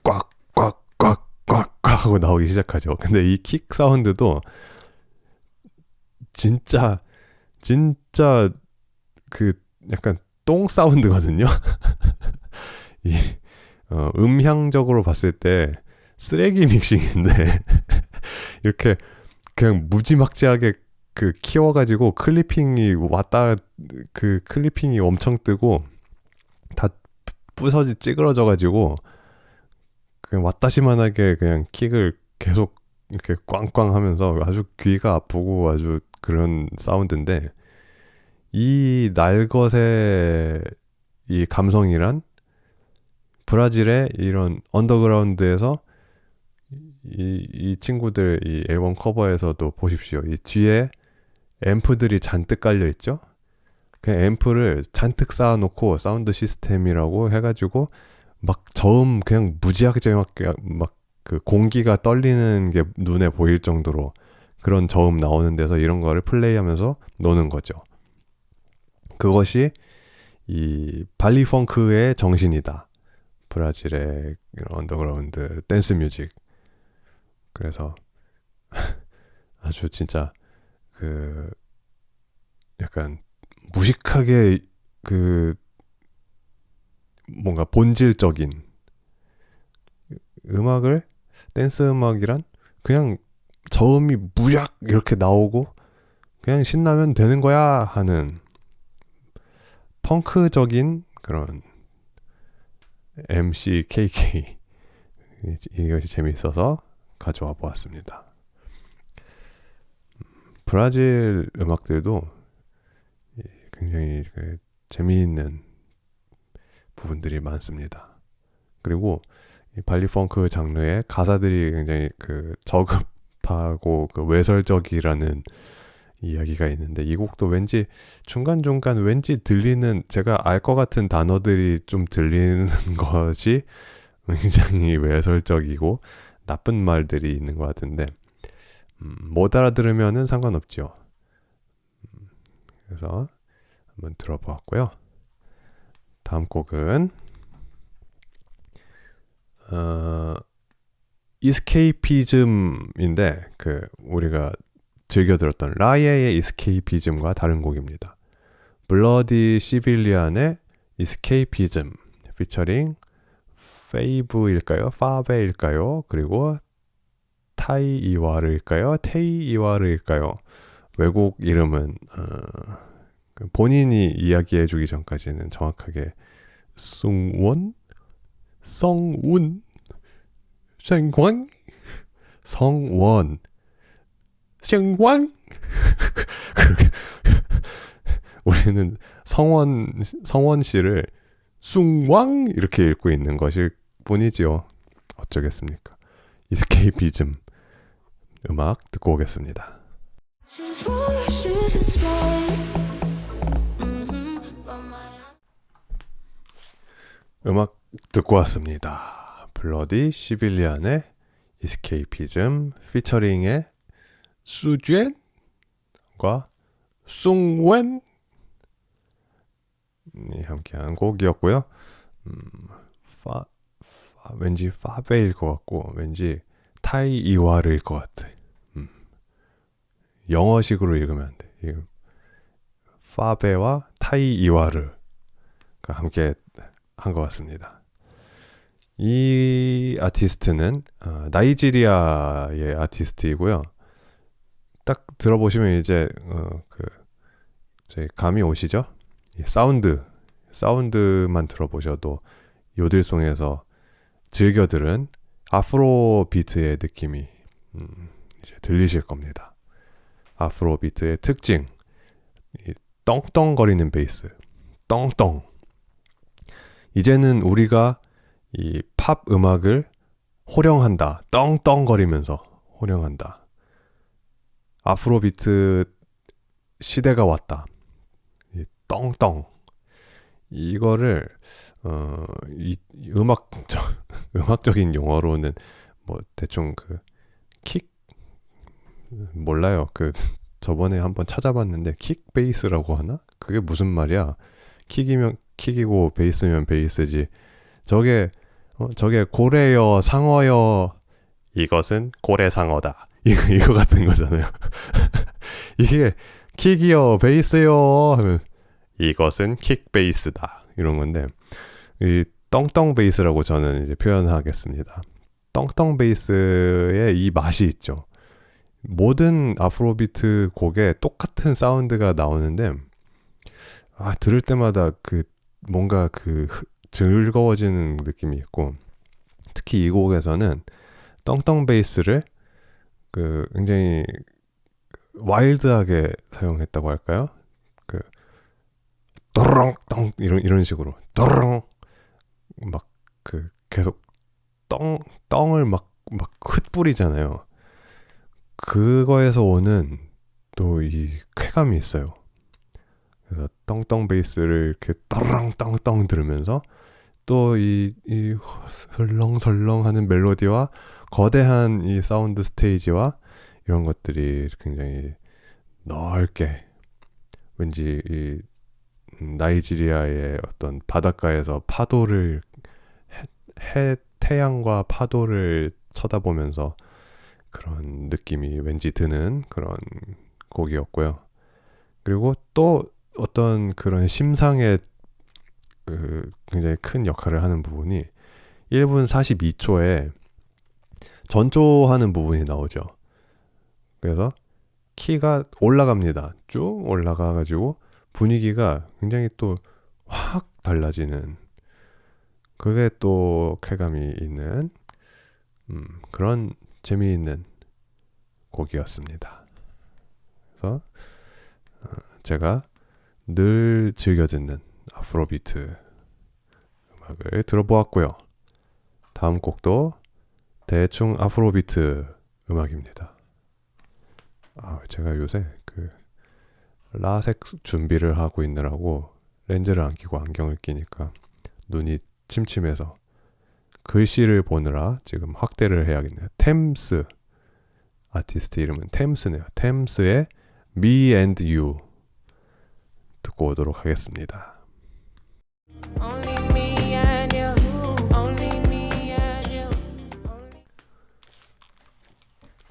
[SPEAKER 1] 꽉꽉꽉꽉꽉꽉 하고 나오기 시작하죠. 근데 이 킥 사운드도 진짜 그 약간 똥 사운드거든요. 이 음향적으로 봤을 때 쓰레기 믹싱인데 이렇게 그냥 무지막지하게 그 키워가지고 클리핑이 클리핑이 엄청 뜨고 다 부서지 찌그러져가지고 그냥 왔다시만하게 그냥 킥을 계속 이렇게 꽝꽝 하면서 아주 귀가 아프고 아주 그런 사운드인데, 이 날것의 이 감성이란 브라질의 이런 언더그라운드에서 이 친구들 이 앨범 커버에서도 보십시오. 이 뒤에 앰프들이 잔뜩 깔려 있죠. 그냥 앰프를 잔뜩 쌓아놓고 사운드 시스템이라고 해가지고 막 저음 그냥 무지하게 막 그 공기가 떨리는 게 눈에 보일 정도로 그런 저음 나오는 데서 이런 거를 플레이하면서 노는 거죠. 그것이 이 발리 펑크의 정신이다. 브라질의 언더그라운드 댄스 뮤직. 그래서 아주 진짜 그 약간 무식하게 그 뭔가 본질적인 음악을, 댄스 음악이란 그냥 저음이 무작 이렇게 나오고 그냥 신나면 되는 거야 하는 펑크적인 그런 MC KK, 이것이 재미있어서 가져와 보았습니다. 브라질 음악들도 굉장히 재미있는 부분들이 많습니다. 그리고 이 발리 펑크 장르의 가사들이 굉장히 그 저급하고 그 외설적이라는 이야기가 있는데, 이 곡도 왠지 중간중간 왠지 들리는, 제가 알 것 같은 단어들이 좀 들리는 것이 굉장히 외설적이고 나쁜 말들이 있는 것 같은데, 못 알아들으면은 상관없죠. 그래서 한번 들어보았고요. 다음 곡은 이스케이피즘인데 그 우리가 즐겨 들었던 라예의 이스케이피즘과 다른 곡입니다. 블러디 시빌리안의 이스케이피즘 피처링 페이브일까요? 파베일까요? 그리고 타이 이와르일까요? 테이 이와르일까요? 외국 이름은 본인이 이야기해 주기 전까지는 정확하게 숭원? 성운? 생광? 성원? 생광? 우리는 성원 씨를 숭왕 이렇게 읽고 있는 것일 뿐이지요. 어쩌겠습니까? 이스케이피즘 음악 듣고 오겠습니다. 음악 듣고 왔습니다. 블러디 시빌리안의 이스케이피즘 피처링의 수젠과 숭웬이 함께한 곡이었고요. 왠지 파베일 것 같고 왠지 타이 이와르일 것 같아. 영어식으로 읽으면 안 돼. 파베와 타이 이와르가 함께 한 것 같습니다. 이 아티스트는 나이지리아의 아티스트이고요. 딱 들어보시면 이제 저희 감이 오시죠? 사운드만 들어보셔도 요들송에서 즐겨 들은 아프로 비트의 느낌이 이제 들리실 겁니다. 아프로 비트의 특징, 이 떵떵거리는 베이스, 떵떵. 이제는 우리가 이 팝 음악을 호령한다. 떵떵거리면서 호령한다. 아프로비트 시대가 왔다. 이 떵떵. 이거를 이 음악적인 용어로는 뭐 대충 그 킥 몰라요. 그 저번에 한번 찾아봤는데 킥 베이스라고 하나? 그게 무슨 말이야? 킥이면 킥이고 베이스면 베이스지. 저게 고래여 상어여 이것은 고래상어다. 이거 같은 거잖아요. 이게 킥이요 베이스요 하면 이것은 킥 베이스다 이런 건데 이 떵떵 베이스라고 저는 이제 표현하겠습니다. 떵떵 베이스의 이 맛이 있죠. 모든 아프로비트 곡에 똑같은 사운드가 나오는데 들을 때마다 그 뭔가 그 즐거워지는 느낌이 있고 특히 이 곡에서는 떵떵 베이스를 그 굉장히 와일드하게 사용했다고 할까요? 그 또르렁 떵 이런 식으로 또르렁 막 그 계속 떵을 막 흩뿌리잖아요. 그거에서 오는 또 이 쾌감이 있어요. 그래서 떵떵 베이스를 이렇게 또르렁 떵떵 들으면서 또 이 설렁설렁하는 멜로디와 거대한 이 사운드 스테이지와 이런 것들이 굉장히 넓게 왠지 이 나이지리아의 어떤 바닷가에서 파도를 태양과 파도를 쳐다보면서 그런 느낌이 왠지 드는 그런 곡이었고요. 그리고 또 어떤 그런 심상의 그 굉장히 큰 역할을 하는 부분이 1분 42초에 전조하는 부분이 나오죠. 그래서 키가 올라갑니다. 쭉 올라가가지고 분위기가 굉장히 또 확 달라지는 그게 또 쾌감이 있는 그런 재미있는 곡이었습니다. 그래서 제가 늘 즐겨 듣는 아프로비트 음악을 들어보았고요. 다음 곡도 대충 아프로비트 음악입니다. 제가 요새 그 라섹 준비를 하고 있느라고 렌즈를 안 끼고 안경을 끼니까 눈이 침침해서 글씨를 보느라 지금 확대를 해야겠네요. 템스 아티스트 이름은 템스네요. 템스의 Me and You 듣고 오도록 하겠습니다.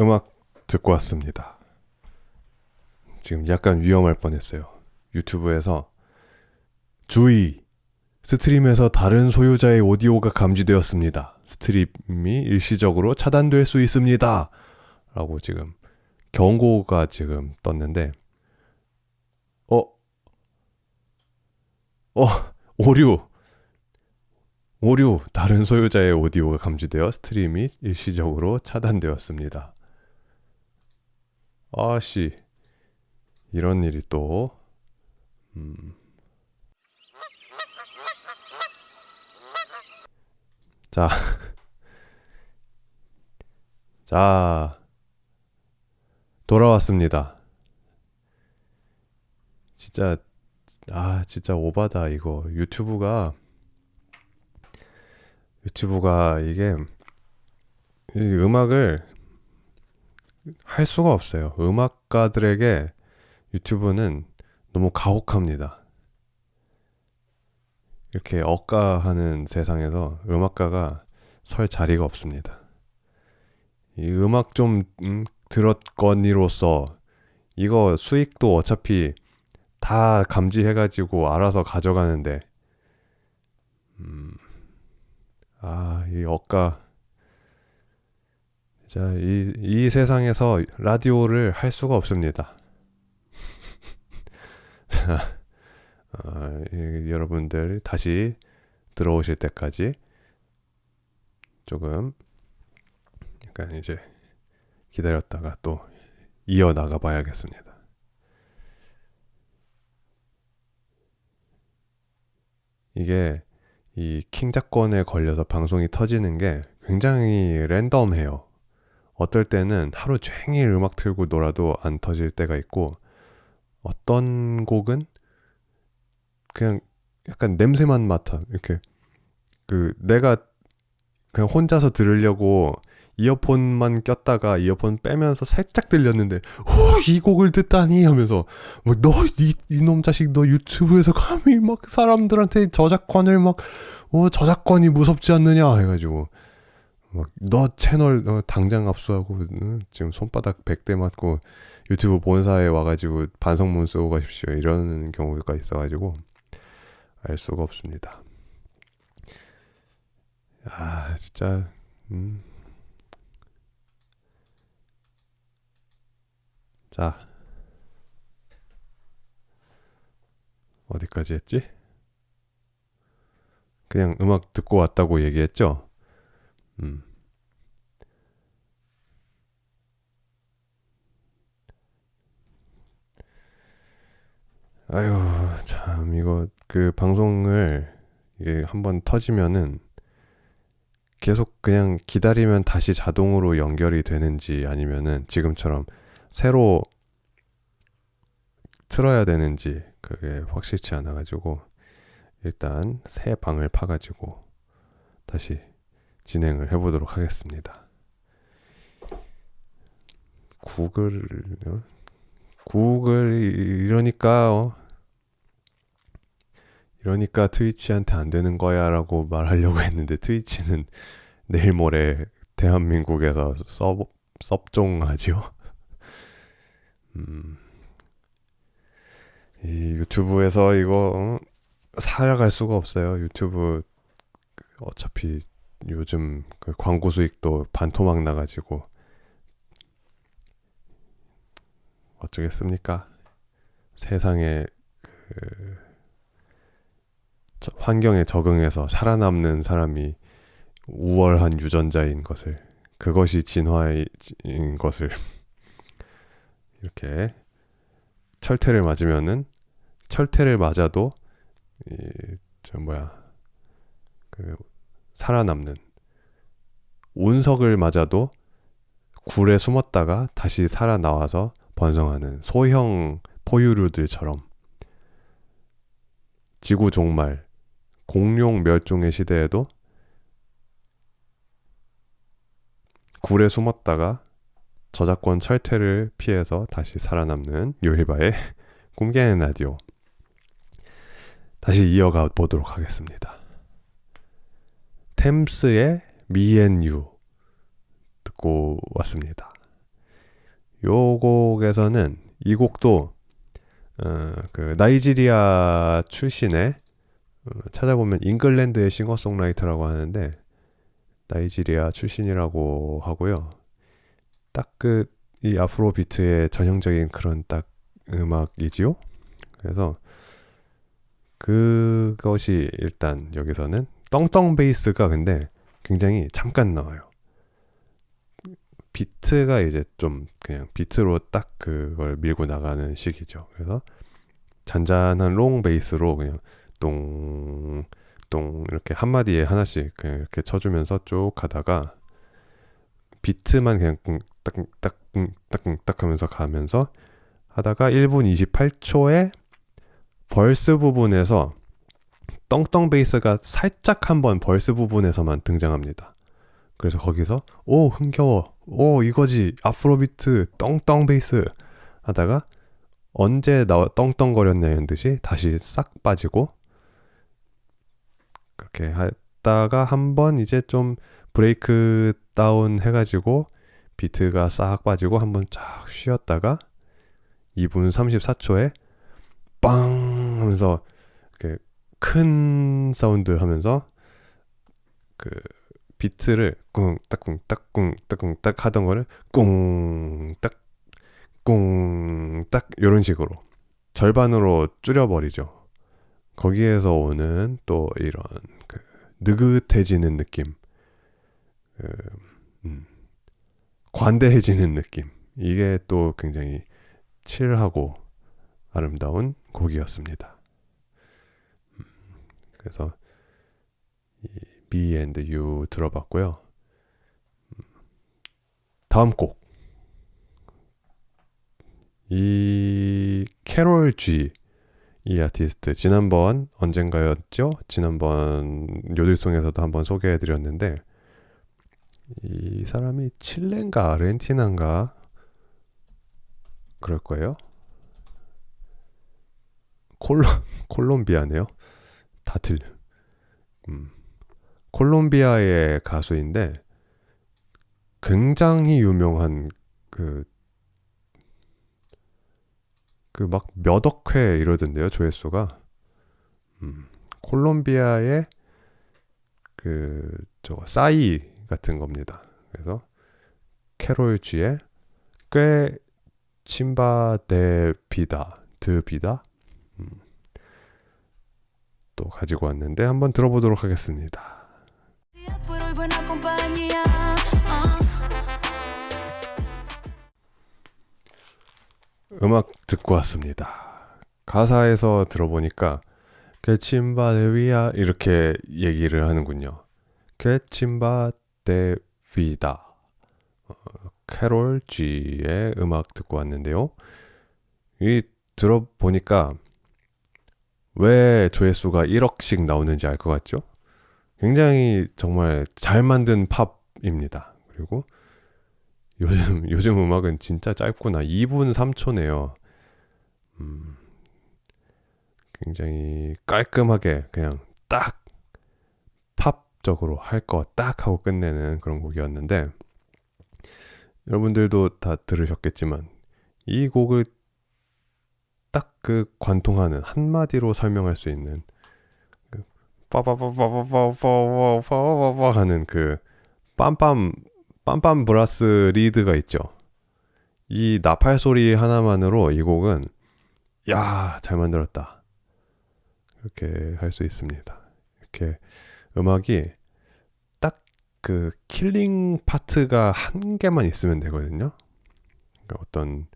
[SPEAKER 1] 음악 듣고 왔습니다. 지금 약간 위험할 뻔했어요. 유튜브에서 주의! 스트림에서 다른 소유자의 오디오가 감지되었습니다. 스트림이 일시적으로 차단될 수 있습니다. 라고 지금 경고가 지금 떴는데 오류 다른 소유자의 오디오가 감지되어 스트림이 일시적으로 차단되었습니다. 아씨 이런 일이 또 자 돌아왔습니다. 진짜 오바다 이거. 유튜브가 이게 이 음악을 할 수가 없어요. 음악가들에게 유튜브는 너무 가혹합니다. 이렇게 억가하는 세상에서 음악가가 설 자리가 없습니다. 이 음악 좀 들었거니로서 이거 수익도 어차피 다 감지해가지고 알아서 가져가는데 이 억가 자, 이 세상에서 라디오를 할 수가 없습니다. 자, 여러분들 다시 들어오실 때까지 조금 약간 이제 기다렸다가 또 이어나가 봐야겠습니다. 이게 이 킹작권에 걸려서 방송이 터지는 게 굉장히 랜덤해요. 어떨 때는 하루 종일 음악 틀고 놀아도 안 터질 때가 있고, 어떤 곡은 그냥 약간 냄새만 맡아. 이렇게 내가 그냥 혼자서 들으려고 이어폰만 꼈다가 이어폰 빼면서 살짝 들렸는데 이 곡을 듣다니 하면서 막 너 이놈 자식 너 유튜브에서 감히 막 사람들한테 저작권을 막 저작권이 무섭지 않느냐 해가지고 막 너 채널 당장 압수하고 지금 손바닥 100대 맞고 유튜브 본사에 와가지고 반성문 쓰고 가십시오 이런 경우가 있어가지고 알 수가 없습니다. 아 진짜 자 어디까지 했지? 그냥 음악 듣고 왔다고 얘기했죠? 음. 아유, 참, 이거, 방송을, 이게 한번 터지면은 계속 그냥 기다리면 다시 자동으로 연결이 되는지 아니면은 지금처럼 새로 틀어야 되는지 그게 확실치 않아가지고 일단 새 방을 파가지고 다시 진행을 해보도록 하겠습니다. 구글, 구글, 이러니까 트위치한테 안 되는 거야 라고 말하려고 했는데 트위치는 내일 모레 대한민국에서 섭종하지요. 이 유튜브에서 이거 살아갈 수가 없어요. 유튜브 어차피 요즘 광고 수익도 반토막 나가지고 어쩌겠습니까? 세상에 환경에 적응해서 살아남는 사람이 우월한 유전자인 것을 그것이 진화인 것을 이렇게 철퇴를 맞으면은 철퇴를 맞아도 살아남는 운석을 맞아도 굴에 숨었다가 다시 살아나와서 번성하는 소형 포유류들처럼 지구 종말 공룡 멸종의 시대에도 굴에 숨었다가 저작권 철퇴를 피해서 다시 살아남는 요일바의 꿈개는 라디오 다시 이어가 보도록 하겠습니다. 템스의 Me and You 듣고 왔습니다. 요 곡에서는 이 곡도 나이지리아 출신의 찾아보면 잉글랜드의 싱어송라이터라고 하는데 나이지리아 출신이라고 하고요. 딱 이 아프로비트의 전형적인 그런 딱 음악이지요. 그래서 그것이 일단 여기서는 떵떵 베이스가 근데 굉장히 잠깐 나와요. 비트가 이제 좀 그냥 비트로 딱 그걸 밀고 나가는 식이죠. 그래서 잔잔한 롱 베이스로 그냥 똥 이렇게 한마디에 하나씩 그냥 이렇게 쳐주면서 쭉 가다가 비트만 그냥 딱 하면서 가면서 하다가 1분 28초에 벌스 부분에서 떵떵 베이스가 살짝 한번 벌스 부분에서만 등장합니다. 그래서 거기서 오 흥겨워 오 이거지 아프로비트 떵떵 베이스 하다가 언제 떵떵거렸냐는 듯이 다시 싹 빠지고 그렇게 하다가 한번 이제 좀 브레이크 다운 해가지고 비트가 싹 빠지고 한번 쫙 쉬었다가 2분 34초에 빵 하면서 이렇게 큰 사운드 하면서 비트를 꿍딱꿍딱꿍딱꿍딱 하던 거를 꿍딱 꿍딱 이런 식으로 절반으로 줄여버리죠. 거기에서 오는 또 이런 느긋해지는 느낌, 관대해지는 느낌. 이게 또 굉장히 칠하고 아름다운 곡이었습니다. 그래서 이 Me and You 들어봤고요. 다음 곡. 이 캐롤 G 이 아티스트 지난번 언젠가였죠? 지난번 요들송에서도 한번 소개해드렸는데 이 사람이 칠레인가 아르헨티나인가 그럴 거예요. 콜롬비아네요. 다 틀려. 콜롬비아의 가수인데 굉장히 유명한 그 막 몇억 회 이러던데요, 조회수가. 콜롬비아의 저거 싸이 같은 겁니다. 그래서 캐롤 G의 꽤 침바 데 비다 드 비다 또 가지고 왔는데 한번 들어보도록 하겠습니다. 음악 듣고 왔습니다. 가사에서 들어보니까 퀘침바 데 비다 이렇게 얘기를 하는군요. 퀘침바 데 비다. 캐롤 G의 음악 듣고 왔는데요. 이 들어보니까 왜 조회수가 1억씩 나오는지 알 것 같죠? 굉장히 정말 잘 만든 팝입니다. 그리고 요즘 음악은 진짜 짧구나. 2분 3초네요. 굉장히 깔끔하게 그냥 딱 팝적으로 할 거 딱 하고 끝내는 그런 곡이었는데 여러분들도 다 들으셨겠지만 이 곡을 딱 관통하는 한마디로 설명할 수 있는 빠바바바바바바바바바바 하는 빰빰 브라스 리드가 있죠. 이 나팔 소리 하나만으로 이 곡은 야, 잘 만들었다. 이렇게 할 수 있습니다. 이렇게 음악이 딱 킬링 파트가 한 개만 있으면 되거든요. 그러니까 어떤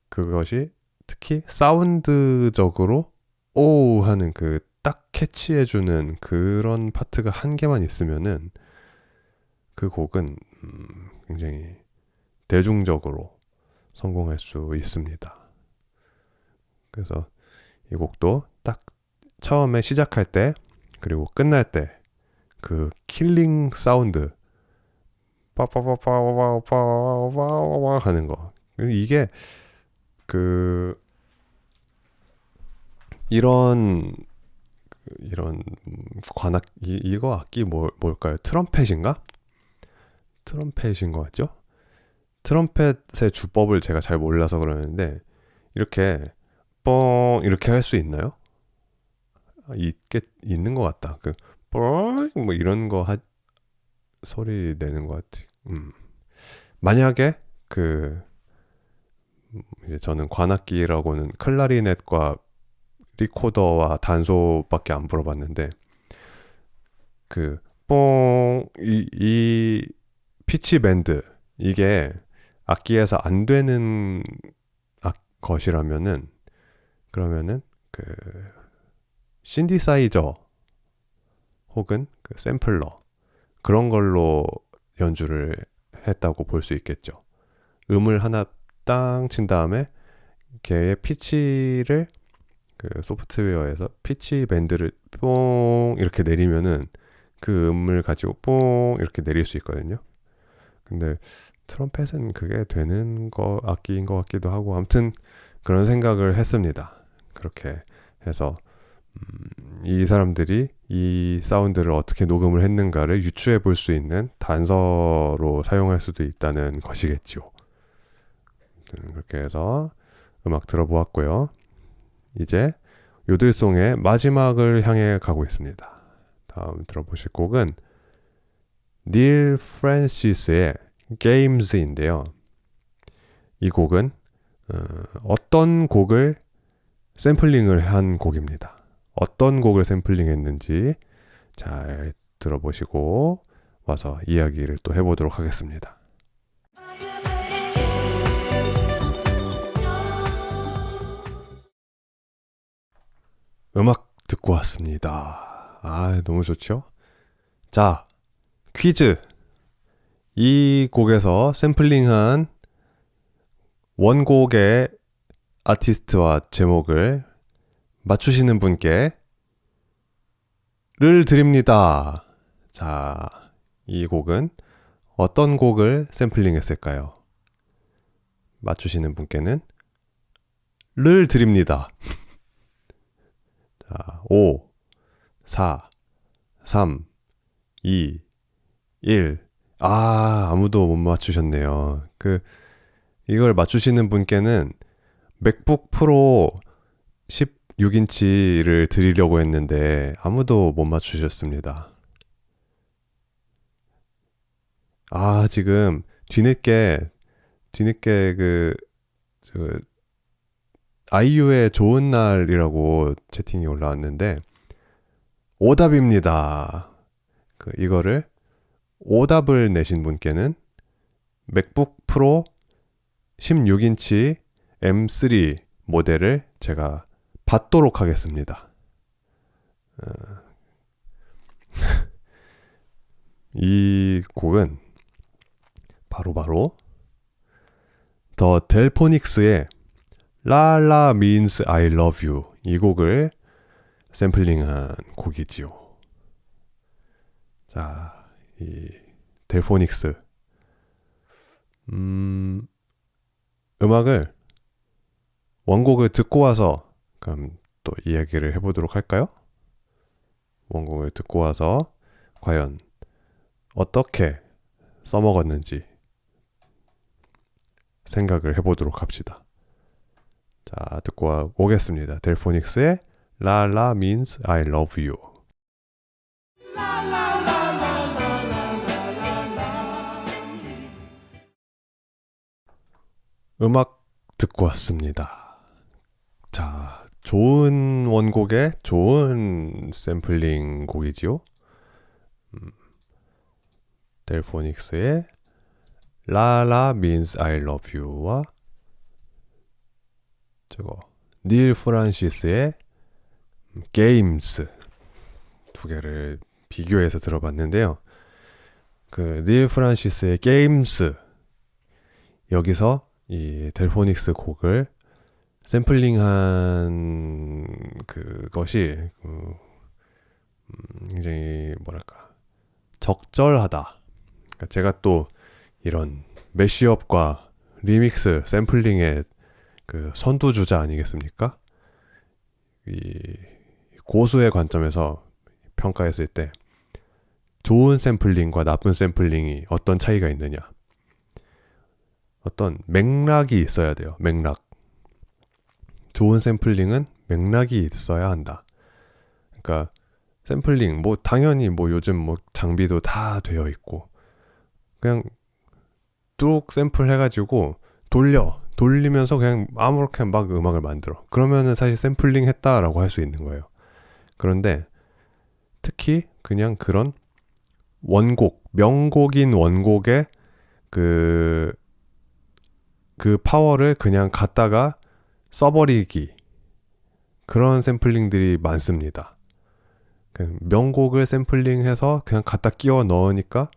[SPEAKER 1] 그것이 특히 사운드적으로 오 하는 딱 캐치해주는 그런 파트가 한 개만 있으면은 그 곡은 굉장히 대중적으로 성공할 수 있습니다. 그래서 이 곡도 딱 처음에 시작할 때 그리고 끝날 때 킬링 사운드 빠빠빠빠빠빠빠빠 하는 거 이게 이런 관악 이거 악기 뭘까요? 트럼펫인가? 트럼펫인 것 같죠? 트럼펫의 주법을 제가 잘 몰라서 그러는데 이렇게 뻥 이렇게 할 수 있나요? 있는 것 같다. 뻥 뭐 이런 거 소리 내는 것 같아. 만약에 이제 저는 관악기라고는 클라리넷과 리코더와 단소밖에 안 불어봤는데 이 피치 밴드 이게 악기에서 안 되는 것이라면은 그러면은 신디사이저 혹은 샘플러 그런 걸로 연주를 했다고 볼 수 있겠죠. 음을 하나 땅 친 다음에 걔의 피치를 소프트웨어에서 피치 밴드를 뽕 이렇게 내리면은 음을 가지고 뽕 이렇게 내릴 수 있거든요. 근데 트럼펫은 그게 되는 악기인 것 같기도 하고 아무튼 그런 생각을 했습니다. 그렇게 해서 이 사람들이 이 사운드를 어떻게 녹음을 했는가를 유추해 볼 수 있는 단서로 사용할 수도 있다는 것이겠죠. 그렇게 해서 음악 들어보았고요. 이제 요들송의 마지막을 향해 가고 있습니다. 다음 들어보실 곡은 닐 프랜시스의 Games인데요. 이 곡은 어떤 곡을 샘플링을 한 곡입니다. 어떤 곡을 샘플링했는지 잘 들어보시고 와서 이야기를 또 해보도록 하겠습니다. 음악 듣고 왔습니다. 너무 좋죠? 자, 퀴즈. 이 곡에서 샘플링한 원곡의 아티스트와 제목을 맞추시는 분께 를 드립니다. 자, 이 곡은 어떤 곡을 샘플링했을까요? 맞추시는 분께는 를 드립니다. 자, 5, 4, 3, 2, 1. 아무도 못 맞추셨네요. 이걸 맞추시는 분께는 맥북 프로 16인치를 드리려고 했는데 아무도 못 맞추셨습니다. 지금 뒤늦게 아이유의 좋은 날이라고 채팅이 올라왔는데 오답입니다. 이거를 오답을 내신 분께는 맥북 프로 16인치 M3 모델을 제가 받도록 하겠습니다. 이 곡은 바로 더 델포닉스의 라라 means I love you 이 곡을 샘플링한 곡이지요. 자, 이 델포닉스 음악을 원곡을 듣고 와서 그럼 또 이야기를 해보도록 할까요? 원곡을 듣고 와서 과연 어떻게 써먹었는지 생각을 해보도록 합시다. 자, 듣고 오겠습니다. 델포닉스의 라라 means I love you. 음악 듣고 왔습니다. 자, 좋은 원곡의 좋은 샘플링 곡이지요. 델포닉스의 라라 means I love you와 닐 프란시스의 게임스 두 개를 비교해서 들어봤는데요. 닐 프란시스의 게임스 여기서 이 델포닉스 곡을 샘플링한 그것이 굉장히 적절하다. 그러니까 제가 또 이런 매시업과 리믹스 샘플링의 선두주자 아니겠습니까? 이 고수의 관점에서 평가했을 때 좋은 샘플링과 나쁜 샘플링이 어떤 차이가 있느냐? 어떤 맥락이 있어야 돼요. 맥락. 좋은 샘플링은 맥락이 있어야 한다. 그러니까 샘플링 당연히 요즘 장비도 다 되어 있고 그냥 뚝 샘플 해가지고 돌리면서 그냥 아무렇게나 막 음악을 만들어. 그러면은 사실 샘플링 했다라고 할 수 있는 거예요. 그런데 특히 그냥 그런 원곡, 명곡인 원곡의 그 파워를 그냥 갖다가 써버리기. 그런 샘플링들이 많습니다. 명곡을 샘플링해서 그냥 갖다 끼워 넣으니까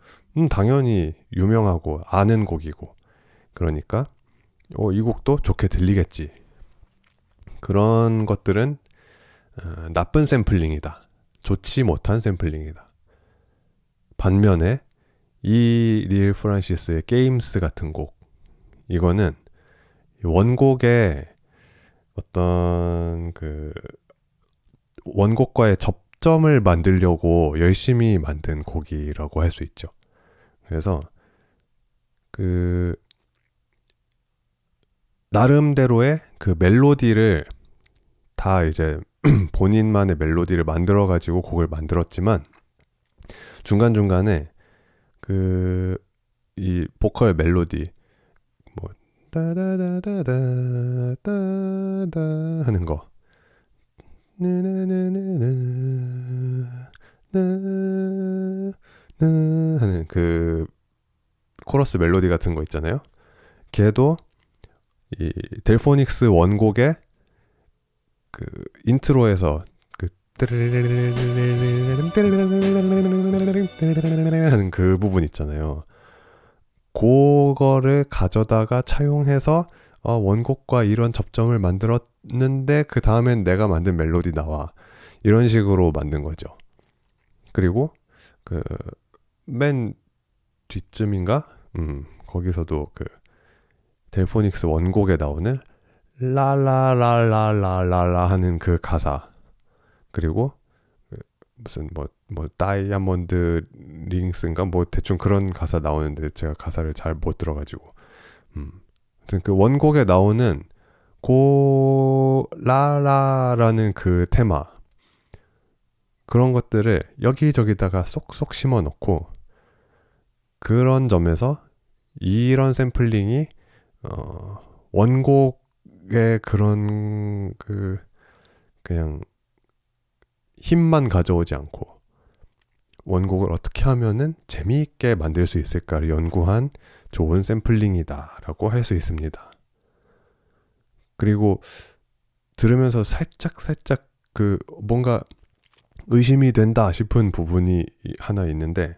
[SPEAKER 1] 당연히 유명하고 아는 곡이고 그러니까 이 곡도 좋게 들리겠지. 그런 것들은 나쁜 샘플링이다. 좋지 못한 샘플링이다. 반면에 이 닐 프란시스의 게임스 같은 곡 이거는 원곡의 어떤 원곡과의 접점을 만들려고 열심히 만든 곡이라고 할 수 있죠. 그래서 나름대로의 멜로디를 다 이제 본인만의 멜로디를 만들어가지고 곡을 만들었지만 중간중간에 이 보컬 멜로디 따다다다다다다 하는 거 하는 코러스 멜로디 같은 거 있잖아요. 걔도 이 델포닉스 원곡의 인트로에서 하는 그 부분 있잖아요. 그거를 가져다가 차용해서 원곡과 이런 접점을 만들었는데 그 다음엔 내가 만든 멜로디 나와. 이런 식으로 만든 거죠. 그리고 그 맨 뒤쯤인가? 거기서도 그 델포닉스 원곡에 나오는 라라라라라라라 하는 그 가사, 그리고 그 무슨 뭐 다이아몬드 링스인가 뭐 대충 그런 가사 나오는데 제가 가사를 잘 못 들어가지고 아무튼 그 원곡에 나오는 고 라라라는 그 테마, 그런 것들을 여기저기다가 쏙쏙 심어 놓고, 그런 점에서 이런 샘플링이 원곡의 그런 그냥 힘만 가져오지 않고 원곡을 어떻게 하면은 재미있게 만들 수 있을까를 연구한 좋은 샘플링이다라고 할 수 있습니다. 그리고 들으면서 살짝 그 뭔가 의심이 된다 싶은 부분이 하나 있는데,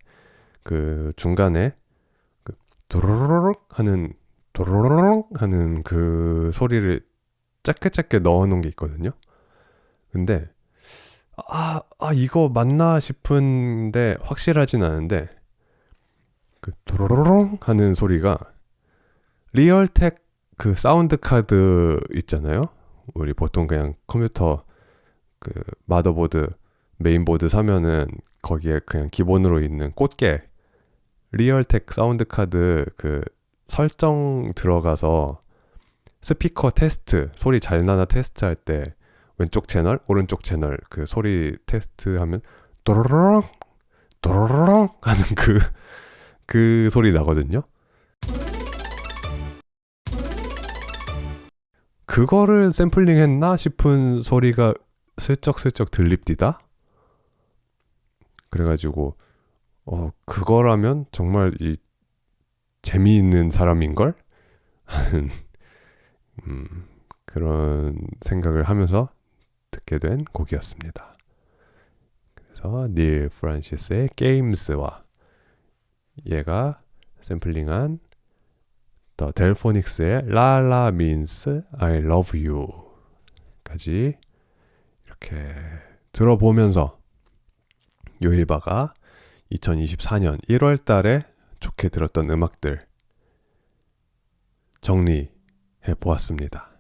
[SPEAKER 1] 그 중간에 그 도로로록 하는 그 소리를 짧게 넣어 놓은 게 있거든요. 근데 이거 맞나 싶은데 확실하진 않은데, 그 도로로록 하는 소리가 리얼텍 그 사운드 카드 있잖아요. 우리 보통 그냥 컴퓨터 그 마더보드 메인보드 사면은 거기에 그냥 기본으로 있는 꽃게 리얼텍 사운드 카드 그 설정 들어가서 스피커 테스트, 소리 잘 나나 테스트 할 때 왼쪽 채널, 오른쪽 채널 그 소리 테스트 하면 도로로롱 도로로롱 하는 그 소리 나거든요. 그거를 샘플링 했나 싶은 소리가 슬쩍슬쩍 들립디다. 그래가지고 그거라면 정말 이 재미있는 사람인걸? 하는 그런 생각을 하면서 듣게 된 곡이었습니다. 그래서 닐 프란시스의 게임스와 얘가 샘플링한 더 델포닉스의 라라 means I love you 까지 이렇게 들어보면서 요일바가 2024년 1월 달에 좋게 들었던 음악들 정리해 보았습니다.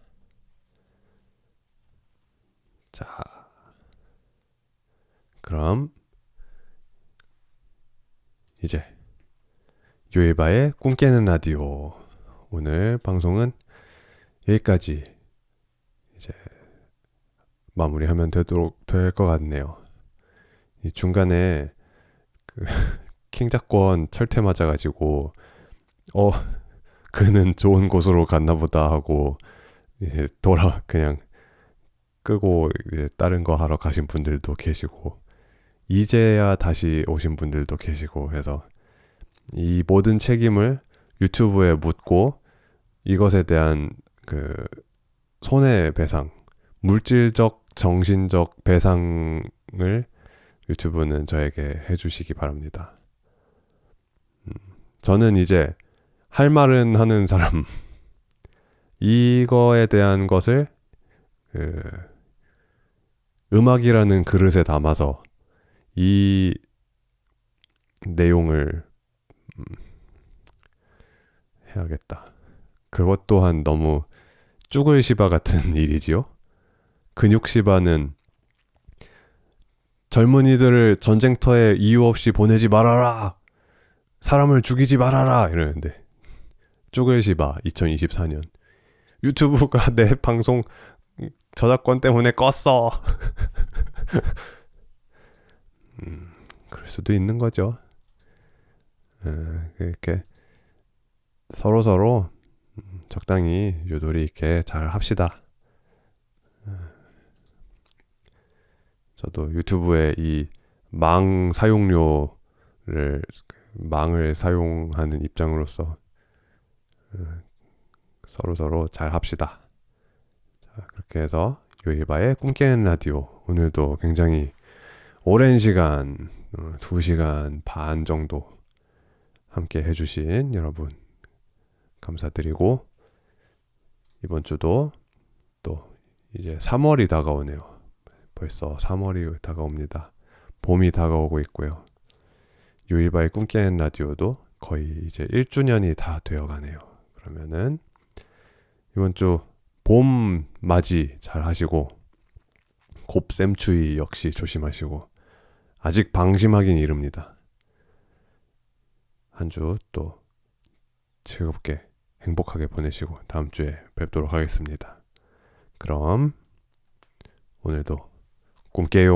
[SPEAKER 1] 자, 그럼 이제 요일바의 꿈 깨는 라디오 오늘 방송은 여기까지 이제 마무리하면 되도록 될 것 같네요. 이 중간에 그 킹작권 철퇴 맞아가지고 그는 좋은 곳으로 갔나 보다 하고 이제 그냥 끄고 이제 다른 거 하러 가신 분들도 계시고 이제야 다시 오신 분들도 계시고 해서 이 모든 책임을 유튜브에 묻고 이것에 대한 그 손해배상, 물질적, 정신적 배상을 유튜브는 저에게 해주시기 바랍니다. 저는 이제 할 말은 하는 사람, 이거에 대한 것을 음악이라는 그릇에 담아서 이 내용을 해야겠다. 그것 또한 너무 쭈글 시바 같은 일이지요. 근육 시바는 젊은이들을 전쟁터에 이유 없이 보내지 말아라. 사람을 죽이지 말아라. 이러는데 쭈글 시바 2024년 유튜브가 내 방송 저작권 때문에 껐어. 그럴 수도 있는 거죠. 이렇게 서로 적당히 유도리 있게 잘 합시다. 저도 유튜브에 이 망 사용료를 망을 사용하는 입장으로서 서로 잘 합시다. 자, 그렇게 해서 요일바의 꿈 깨는 라디오 오늘도 굉장히 오랜 시간 2시간 반 정도 함께 해주신 여러분 감사드리고 이번 주도 또 이제 3월이 다가오네요. 벌써 3월이 다가옵니다. 봄이 다가오고 있고요. 유일바의 꿈 깨는 라디오도 거의 이제 1주년이 다 되어가네요. 그러면은 이번 주 봄 맞이 잘 하시고 곱셈추위 역시 조심하시고 아직 방심하긴 이릅니다. 한 주 또 즐겁게 행복하게 보내시고 다음 주에 뵙도록 하겠습니다. 그럼 오늘도 꿈 깨요.